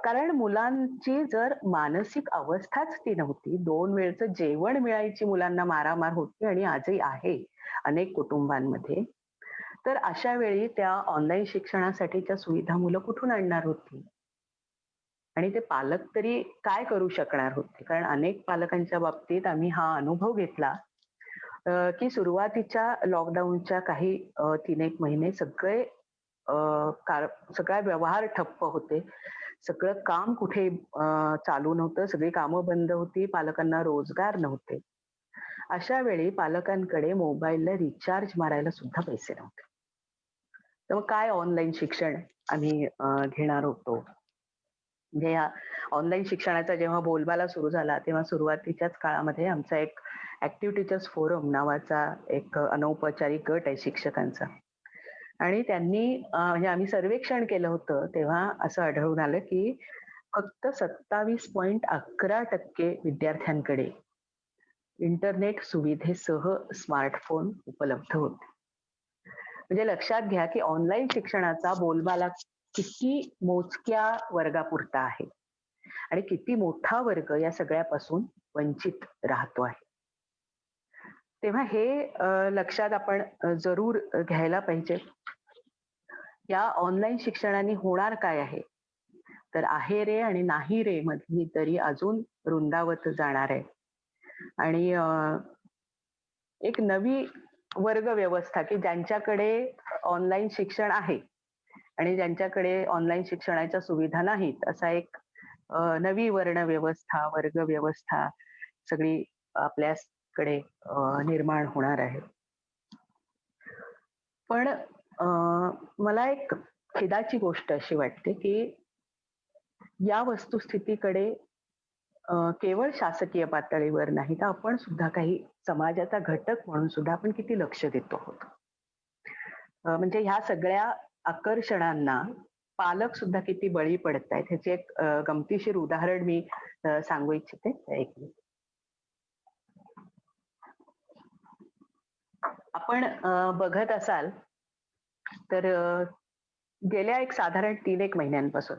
कारण मुलांची जर मानसिक अवस्थाच ती नव्हती, 2 वेळचं जेवण मिळायची मुलांना मारामार होती, आणि आजही आहे अनेक कुटुंबांमध्ये, तर अशा वेळी त्या ऑनलाईन शिक्षणासाठीच्या सुविधा मुलं कुठून आणणार होती, आणि ते पालक तरी काय करू शकणार होते. कारण अनेक पालकांच्या बाबतीत आम्ही हा अनुभव घेतला की सुरुवातीच्या लॉकडाऊनच्या काही 3-1 महिने सगळे सगळा व्यवहार ठप्प होते. सगळं काम कुठे चालू नव्हतं. सगळी कामं बंद होती. पालकांना रोजगार नव्हते. अशा वेळी पालकांकडे मोबाईलला रिचार्ज मारायला सुद्धा पैसे नव्हते. तर मग काय ऑनलाईन शिक्षण आम्ही घेणार होतो. म्हणजे या ऑनलाईन शिक्षणाचा जेव्हा बोलबाला सुरू झाला, तेव्हा सुरुवातीच्याच काळामध्ये आमचा एक ऍक्टिव्ह टीचर्स फोरम नावाचा एक अनौपचारिक गट आहे शिक्षकांचा. आणि त्यांनी म्हणजे आम्ही सर्वेक्षण केलं होतं, तेव्हा असं आढळून आलं की फक्त 27.11% विद्यार्थ्यांकडे इंटरनेट सुविधेसह स्मार्टफोन उपलब्ध होते. म्हणजे लक्षात घ्या की ऑनलाईन शिक्षणाचा बोलबाला किती मोजक्या वर्गापुरता आहे आणि किती मोठा वर्ग या सगळ्यापासून वंचित राहतो आहे. तेव्हा हे लक्षात आपण जरूर घ्यायला पाहिजे. या ऑनलाईन शिक्षणाने होणार काय आहे, तर आहे रे आणि नाही रे मधली तरी अजून रुंदावत जाणार आहे. आणि एक नवी वर्ग व्यवस्था की ज्यांच्याकडे ऑनलाईन शिक्षण आहे आणि ज्यांच्याकडे ऑनलाईन शिक्षणाच्या सुविधा नाहीत, असा एक नवी वर्ण व्यवस्था, वर्ग व्यवस्था सगळी आपल्याकडे निर्माण होणार आहे. पण मला एक खेदाची गोष्ट अशी वाटते की या वस्तुस्थितीकडे केवळ शासकीय पातळीवर नाही तर आपण सुद्धा काही समाजाचा घटक म्हणून सुद्धा आपण किती लक्ष देतो आहोत. म्हणजे ह्या सगळ्या आकर्षणांना पालक सुद्धा किती बळी पडत आहेत ह्याचे एक गमतीशीर उदाहरण मी सांगू इच्छिते. एक मिनिट. आपण बघत असाल तर गेल्या एक साधारण 3-1 महिन्यांपासून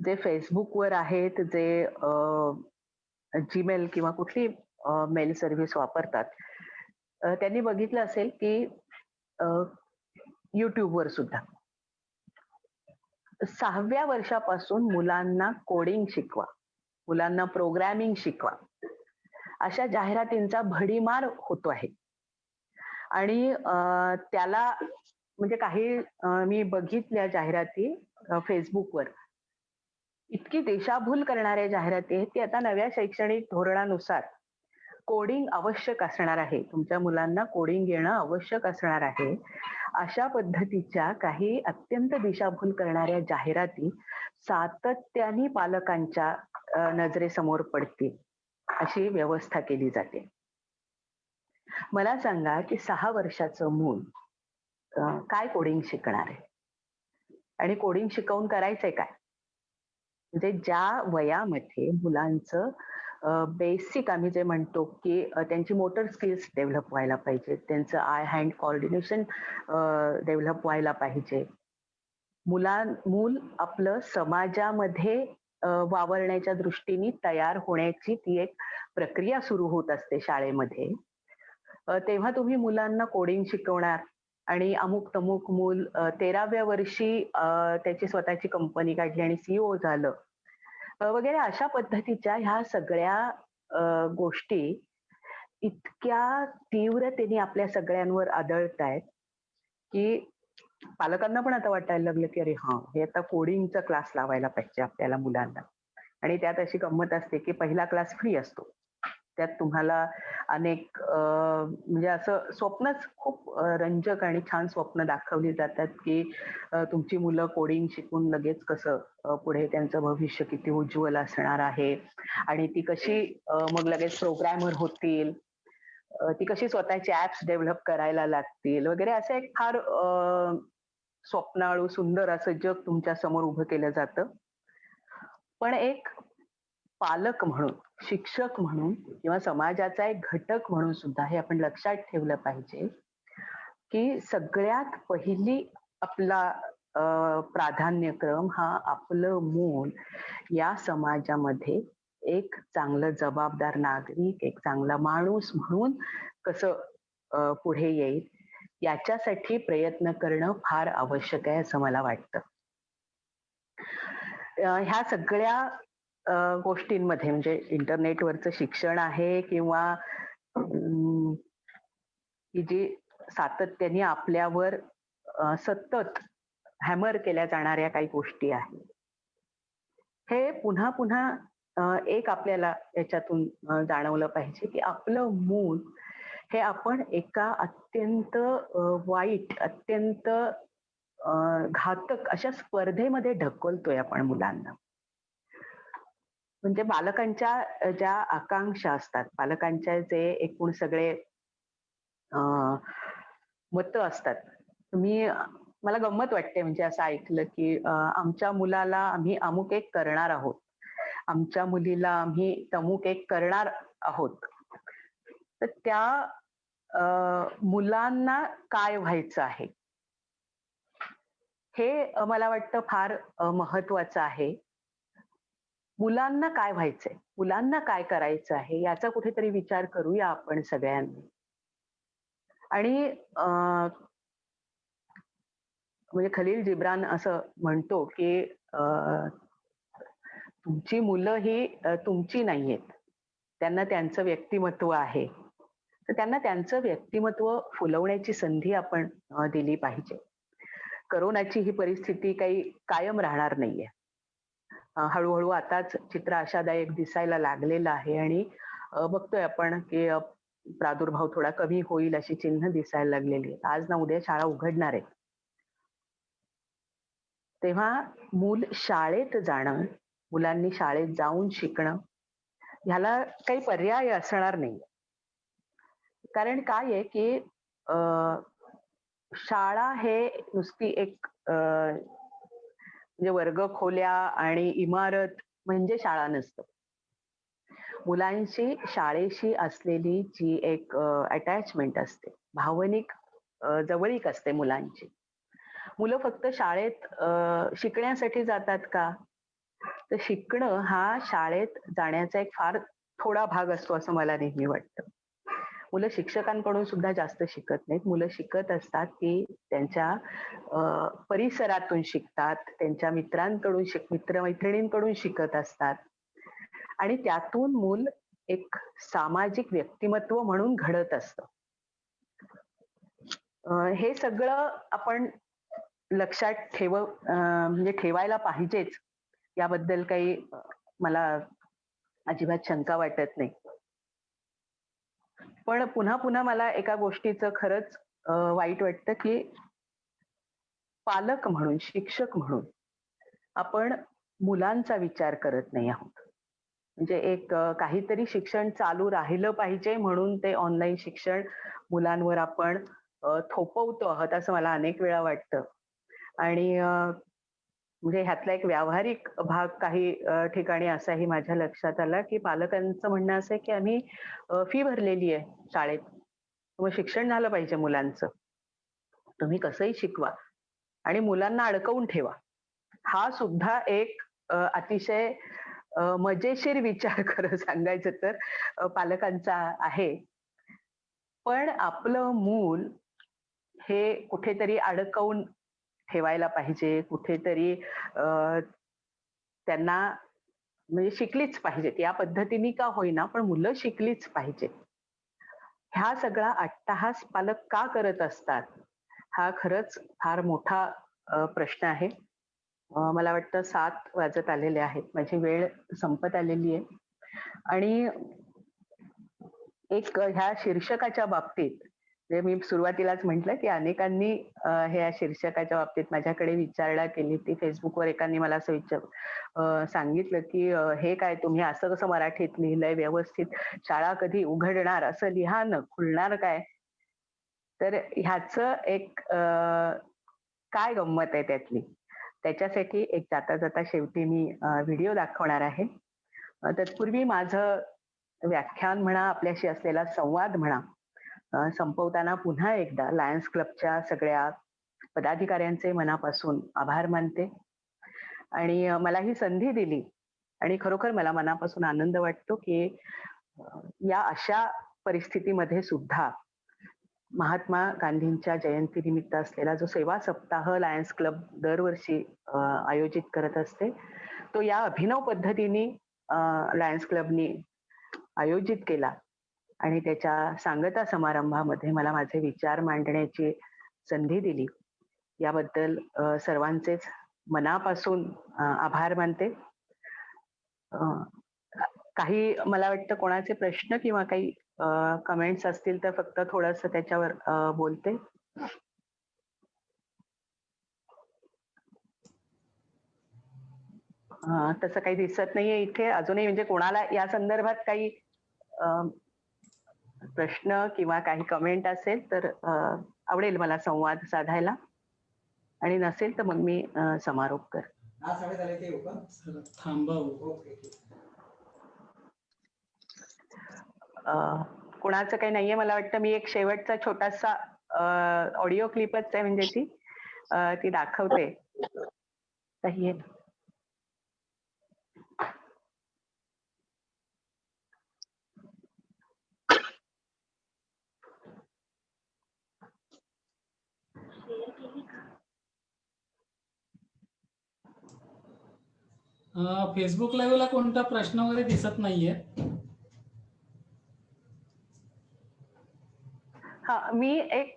जे फेसबुकवर आहेत, जे जीमेल किंवा कुठली मेल सर्व्हिस वापरतात, त्यांनी बघितलं असेल की युट्यूबवर सुद्धा 6व्या वर्षापासून मुलांना कोडिंग शिकवा, मुलांना प्रोग्रॅमिंग शिकवा, अशा जाहिरातींचा भडीमार होतो आहे. आणि त्याला म्हणजे काही मी बघितल्या जाहिराती फेसबुकवर, इतकी दिशाभूल करणाऱ्या जाहिराती आहेत की आता नव्या शैक्षणिक धोरणानुसार कोडिंग आवश्यक असणार आहे, तुमच्या मुलांना कोडिंग येणं आवश्यक असणार आहे, अशा पद्धतीच्या काही अत्यंत दिशाभूल करणाऱ्या जाहिराती सातत्याने पालकांच्या नजरेसमोर पडतील अशी व्यवस्था केली जाते. मला सांगा की 6 वर्षाचं मूल काय कोडिंग शिकणार आहे आणि कोडिंग शिकवून करायचंय काय? म्हणजे ज्या वयामध्ये मुलांचं बेसिक आम्ही जे म्हणतो की त्यांची मोटर स्किल्स डेव्हलप व्हायला पाहिजे, त्यांचं आय हँड कोऑर्डिनेशन डेव्हलप व्हायला पाहिजे, मूल आपलं समाजामध्ये वावरण्याच्या दृष्टीने तयार होण्याची ती एक प्रक्रिया सुरू होत असते शाळेमध्ये. तेव्हा तुम्ही मुलांना कोडिंग शिकवणार आणि अमुक तमुक मूल 13व्या वर्षी त्याची स्वतःची कंपनी काढली आणि सीईओ झालं वगैरे, अशा पद्धतीच्या ह्या सगळ्या गोष्टी इतक्या तीव्रतेने आपल्या सगळ्यांवर आदळतायत की पालकांना पण आता वाटायला लागलं की अरे हा, हे आता कोडिंगचा क्लास लावायला पाहिजे आपल्याला मुलांना. आणि त्यात अशी गंमत असते की पहिला क्लास फ्री असतो, त्यात तुम्हाला अनेक म्हणजे असं स्वप्नच खूप रंजक आणि छान स्वप्न दाखवली जातात की तुमची मुलं कोडिंग शिकून लगेच कसं पुढे त्यांचं भविष्य किती उज्ज्वल असणार आहे आणि ती कशी मग लगेच प्रोग्रॅमर होतील, ती कशी स्वतःचे ऍप्स डेव्हलप करायला लागतील वगैरे, असं एक फार स्वप्नाळू सुंदर असं जग तुमच्या समोर उभं केलं जातं. पण एक पालक म्हणून, शिक्षक म्हणून किंवा समाजाचा एक घटक म्हणून सुद्धा हे आपण लक्षात ठेवलं पाहिजे की सगळ्यात पहिली आपला प्राधान्यक्रम हा आपलं मूल या समाजामध्ये एक चांगलं जबाबदार नागरिक, एक चांगला माणूस म्हणून कसं पुढे येईल याच्यासाठी प्रयत्न करणं फार आवश्यक आहे असं मला वाटतं. ह्या सगळ्या गोष्टींमध्ये म्हणजे इंटरनेटवरचं शिक्षण आहे किंवा ही जी सातत्याने आपल्यावर सतत हॅमर केल्या जाणाऱ्या काही गोष्टी आहेत. हे पुन्हा पुन्हा एक आपल्याला याच्यातून जाणवलं पाहिजे की आपलं मूल हे आपण एका अत्यंत वाईट, अत्यंत घातक अशा स्पर्धेमध्ये ढकलतोय आपण मुलांना. म्हणजे पालकांच्या ज्या आकांक्षा असतात, पालकांच्या जे एकूण सगळे मतं असतात. मला गंमत वाटते म्हणजे असं ऐकलं की आमच्या मुलाला आम्ही अमुक एक करणार आहोत. आमच्या मुलीला आम्ही तमुक एक करणार आहोत. तर त्या मुलांना काय व्हायचं आहे हे मला वाटतं फार महत्वाचं आहे. मुलांना काय व्हायचंय, मुलांना काय करायचं आहे याचा कुठेतरी विचार करूया आपण सगळ्यांनी. आणि म्हणजे खलील जिब्रान असं म्हणतो की तुमची मुलं ही तुमची नाहीयेत, त्यांना त्यांचं व्यक्तिमत्व आहे, तर त्यांना त्यांचं व्यक्तिमत्व फुलवण्याची संधी आपण दिली पाहिजे. करोनाची ही परिस्थिती काही कायम राहणार नाहीये. हळूहळू आताच चित्र आशादायक दिसायला लागलेलं आहे आणि बघतोय आपण की प्रादुर्भाव थोडा कमी होईल अशी चिन्ह दिसायला लागलेली आहेत. आज ना उद्या शाळा उघडणार आहे. तेव्हा मूल शाळेत जाणं, मुलांनी शाळेत जाऊन शिकणं ह्याला काही पर्याय असणार नाही. कारण काय आहे की शाळा हे नुसती एक म्हणजे वर्गखोल्या आणि इमारत म्हणजे शाळा नसतं. मुलांशी शाळेशी असलेली जी एक अटॅचमेंट असते, भावनिक जवळीक असते मुलांची. मुलं फक्त शाळेत शिकण्यासाठी जातात का? तर शिकणं हा शाळेत जाण्याचा एक फार थोडा भाग असतो असं मला नेहमी वाटतं. मुलं शिक्षकांकडून सुद्धा जास्त शिकत नाहीत. मुलं शिकत असतात की त्यांच्या परिसरातून शिकतात, त्यांच्या मित्रांकडून मित्रमैत्रिणींकडून शिकत असतात आणि त्यातून मूल एक सामाजिक व्यक्तिमत्व म्हणून घडत असतं. हे सगळं आपण लक्षात म्हणजे ठेवायला पाहिजेच याबद्दल काही मला अजिबात शंका वाटत नाही. पण पुन्हा पुन्हा मला एका गोष्टीचं खरंच वाईट वाटतं की पालक म्हणून, शिक्षक म्हणून आपण मुलांचा विचार करत नाही आहोत. म्हणजे एक काहीतरी शिक्षण चालू राहिलं पाहिजे म्हणून ते ऑनलाईन शिक्षण मुलांवर आपण थोपवतो आहोत असं मला अनेक वेळा वाटतं. आणि म्हणजे ह्यातला एक व्यावहारिक भाग काही ठिकाणी असाही माझ्या लक्षात आला की पालकांचं म्हणणं असं आहे की आम्ही फी भरलेली आहे शाळेत, मग शिक्षण झालं पाहिजे मुलांचं, तुम्ही कसंही शिकवा आणि मुलांना अडकवून ठेवा. हा सुद्धा एक अतिशय मजेशीर विचार खरं सांगायचं तर पालकांचा आहे. पण आपलं मूल हे कुठेतरी अडकवून ठेवायला पाहिजे, कुठेतरी त्यांना म्हणजे शिकलीच पाहिजेत. या पद्धतीने का होईना पण मुलं शिकलीच पाहिजेत. ह्या सगळा अट्टहास पालक का करत असतात? हा खरंच फार मोठा प्रश्न आहे. मला वाटतं 7 वाजत आलेले आहेत. माझी वेळ संपत आलेली आहे. आणि एक ह्या शीर्षकाच्या बाबतीत म्हणजे मी सुरुवातीलाच म्हटलं की अनेकांनी ह्या शीर्षकाच्या बाबतीत माझ्याकडे विचारणा केली. ती फेसबुकवर एकाने मला असं सांगितलं की हे काय तुम्ही असं कसं मराठीत लिहिलंय व्यवस्थित, शाळा कधी उघडणार असं लिहा ना, खुलणार काय? तर ह्याचं एक काय गंमत आहे त्यातली, त्याच्यासाठी एक जाता जाता शेवटी मी व्हिडिओ दाखवणार आहे. तत्पूर्वी माझं व्याख्यान म्हणा, आपल्याशी असलेला संवाद म्हणा संपवताना पुन्हा एकदा लायन्स क्लबच्या सगळ्या पदाधिकाऱ्यांचे मनापासून आभार मानते. आणि मला ही संधी दिली आणि खरोखर मला मनापासून आनंद वाटतो की या अशा परिस्थितीमध्ये सुद्धा महात्मा गांधींच्या जयंतीनिमित्त असलेला जो सेवा सप्ताह लायन्स क्लब दरवर्षी आयोजित करत असते, तो या अभिनव पद्धतीने लायन्स क्लबनी आयोजित केला आणि त्याच्या सांगता समारंभामध्ये मला माझे विचार मांडण्याची संधी दिली. याबद्दल सर्वांचेच मनापासून आभार मानते. काही मला वाटतं कोणाचे प्रश्न किंवा काही कमेंट्स असतील तर फक्त थोडंसं त्याच्यावर बोलते. तसं काही दिसत नाहीये इथे अजूनही, म्हणजे कोणाला या संदर्भात काही प्रश्न किंवा काही कमेंट असेल तर आवडेल मला संवाद साधायला, आणि नसेल तर मग मी समारोप कर. सर थांबा हो. कुणाचं काही नाहीये मला वाटतं. मी एक शेवटचा छोटासा ऑडिओ क्लिपच आहे, म्हणजे ती दाखवते. काही आहे. फेसबुक लाईव्हला कोणता प्रश्न वगैरे दिसत नाहीये. हा, मी एक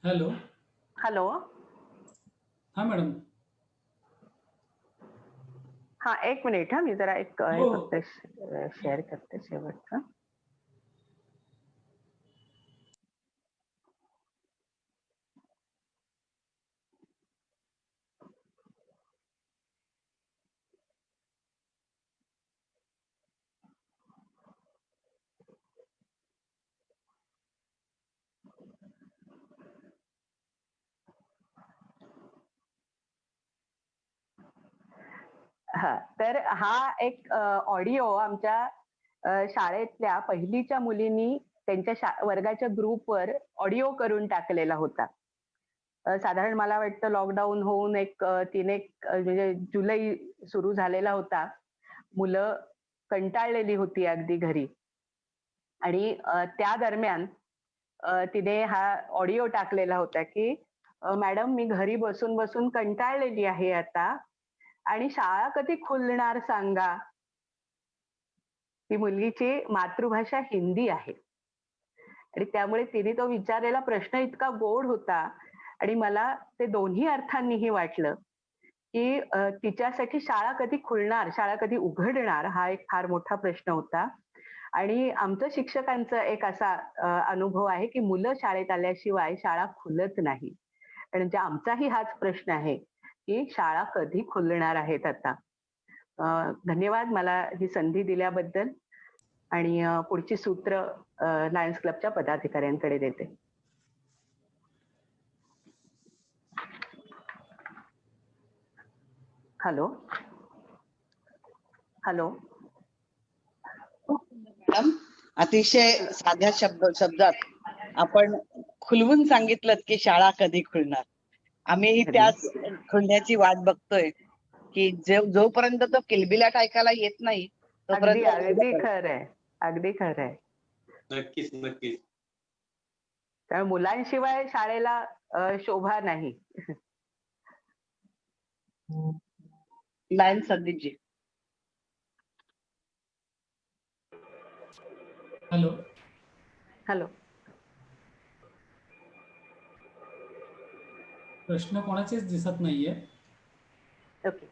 हॅलो. हॅलो. हा मॅडम. हा, एक मिनिट. हा, मी जरा एक हो. फक्त शेअर करते शेवटचं. हा, तर हा एक ऑडिओ आमच्या शाळेतल्या पहिलीच्या मुलींनी त्यांच्या वर्गाच्या ग्रुपवर ऑडिओ करून टाकलेला होता. साधारण मला वाटतं लॉकडाऊन होऊन एक म्हणजे जुलै सुरू झालेला होता. मुलं कंटाळलेली होती अगदी घरी, आणि त्या दरम्यान तिने हा ऑडिओ टाकलेला होता की मॅडम, मी घरी बसून बसून कंटाळलेली आहे आता, आणि शाळा कधी खुलणार सांगा. ती मुलगीची मातृभाषा हिंदी आहे, आणि त्यामुळे तिने तो विचारलेला प्रश्न इतका गोड होता, आणि मला ते दोन्ही अर्थांनीही वाटलं की तिच्यासाठी शाळा कधी खुलणार, शाळा कधी उघडणार, हा एक फार मोठा प्रश्न होता. आणि आमचं शिक्षकांचा एक असा अनुभव आहे की मुलं शाळेत आल्याशिवाय शाळा खुलत नाही. म्हणजे आमचाही हाच प्रश्न आहे की शाळा कधी खुलणार आहेत आता. धन्यवाद मला ही संधी दिल्याबद्दल, आणि पुढची सूत्र लायन्स क्लबच्या पदाधिकाऱ्यांकडे देते. हॅलो. हॅलो. मॅडम, अतिशय साध्या शब्दात आपण खुलवून सांगितलं की शाळा कधी खुलणार. आम्ही त्याच खुलण्याची वाट बघतोय की जोपर्यंत तो किलबिलाट ऐकायला येत नाही अगदी तोपर्यंत. खरंय, अगदी खरंय. नक्कीच नक्कीच. त्यामुळे मुलांशिवाय शाळेला शोभा नाही. लायन संदीपजी. हॅलो. हॅलो. प्रश्न कोणाचेच दिसत नाहीये. ओके.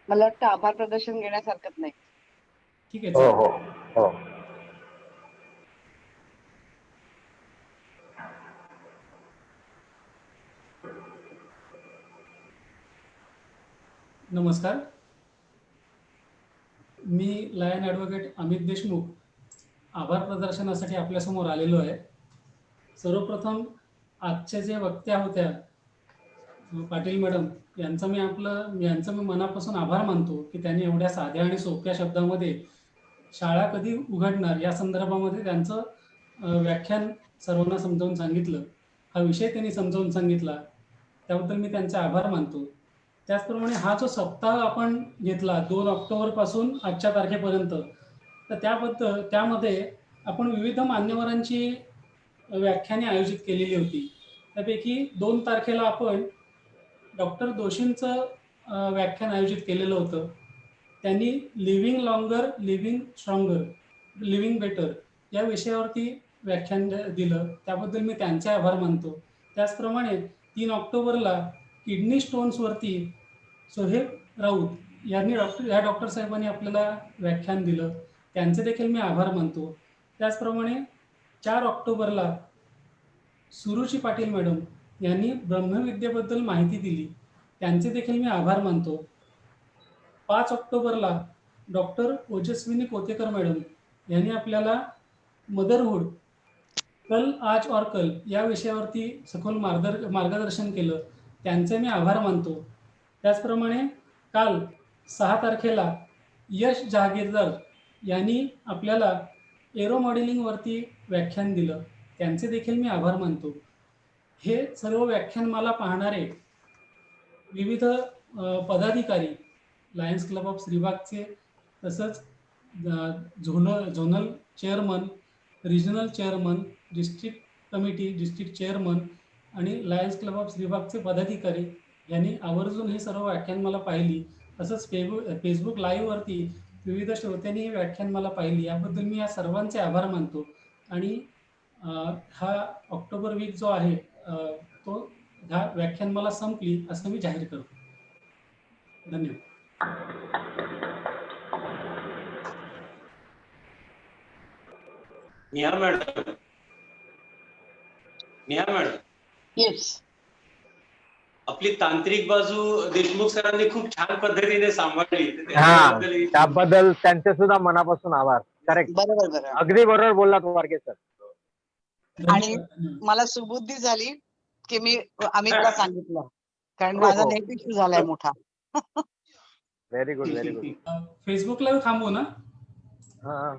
मला वाटतं आभार प्रदर्शन घेण्यास हरकत नाही. ठीक आहे. हो हो हो. नमस्कार. मी लायन ॲडव्होकेट अमित देशमुख आभार प्रदर्शनासाठी आपल्यासमोर आलेलो आहे. सर्वप्रथम आजच्या जे वक्त्या होत्या पाटील मॅडम यांचं मी मनापासून आभार मानतो की त्यांनी एवढ्या साध्या आणि सोप्या शब्दामध्ये शाळा कधी उघडणार या संदर्भामध्ये त्यांचं व्याख्यान सर्वांना समजावून सांगितलं. हा विषय त्यांनी समजावून सांगितला, त्याबद्दल मी त्यांचे आभार मानतो. त्याचप्रमाणे हा जो सप्ताह आपण घेतला 2 ऑक्टोबर पासून आजच्या तारखेपर्यंत, तर त्यामध्ये आपण विविध मान्यवरांची व्याख्याने आयोजित केलेली होती. त्यापैकी 2 तारखेला आपण डॉक्टर दोशींचं व्याख्यान आयोजित केलेलं होतं. त्यांनी living longer, living stronger, living better या विषयावरती व्याख्यान दिलं. त्याबद्दल मी त्यांचे आभार मानतो. त्याचप्रमाणे 3 ऑक्टोबरला किडनी स्टोन्सवरती सोहेब राऊत यांनी डॉक्टर साहेबांनी आपल्याला व्याख्यान दिलं. त्यांचे देखील मी आभार मानतो. त्याचप्रमाणे 4 ऑक्टोबरला सुरुची पाटील मॅडम यांनी ब्रह्मविद्येबद्दल माहिती दिली. त्यांचे देखील मी आभार मानतो. 5 ऑक्टोबरला डॉक्टर ओजस्विनी कोतेकर मॅडम यांनी आपल्याला मदरहूड कल आज और कल या विषयावरती सखोल मार्गदर्शन केलं. त्यांचे मी आभार मानतो. त्याचप्रमाणे काल 6 तारखेला यश जहागीरदार यांनी आपल्याला एरो मॉडेलिंगवरती व्याख्यान दिलं. त्यांचे देखील मी आभार मानतो. हे सर्व व्याख्यानमाला पाहणारे विविध पदाधिकारी, लायन्स क्लब ऑफ श्रीबागचे, तसंच zonal chairman, regional chairman, district committee, district chairman आणि लायन्स क्लब ऑफ श्रीबागचे पदाधिकारी यांनी आवर्जून ही सर्व व्याख्यानमाला पाहिली. तसंच फेसबुक लाईव्हवरती विविध श्रोत्यांनी ही व्याख्यानमाला पाहिली. याबद्दल मी या सर्वांचे आभार मानतो. आणि हा ऑक्टोबर वीक जो आहे तो ह्या व्याख्यानमाला संपली असं मी जाहीर करतो. धन्यवाद. Neha madam yes. आपली तांत्रिक बाजू देशमुख सरांनी खूप छान पद्धतीने सांभाळली. हा, त्याबद्दल त्यांचे सुद्धा मनापासून आभार. करेक्ट, बरोबर. अगदी बरोबर बोललात वारके सर. आणि मला सुबुद्धी झाली की मी अमितला सांगितलं, कारण माझा नेट इश्यू झालाय मोठा. Very good, very good. Facebook live थांबवू ना? हा.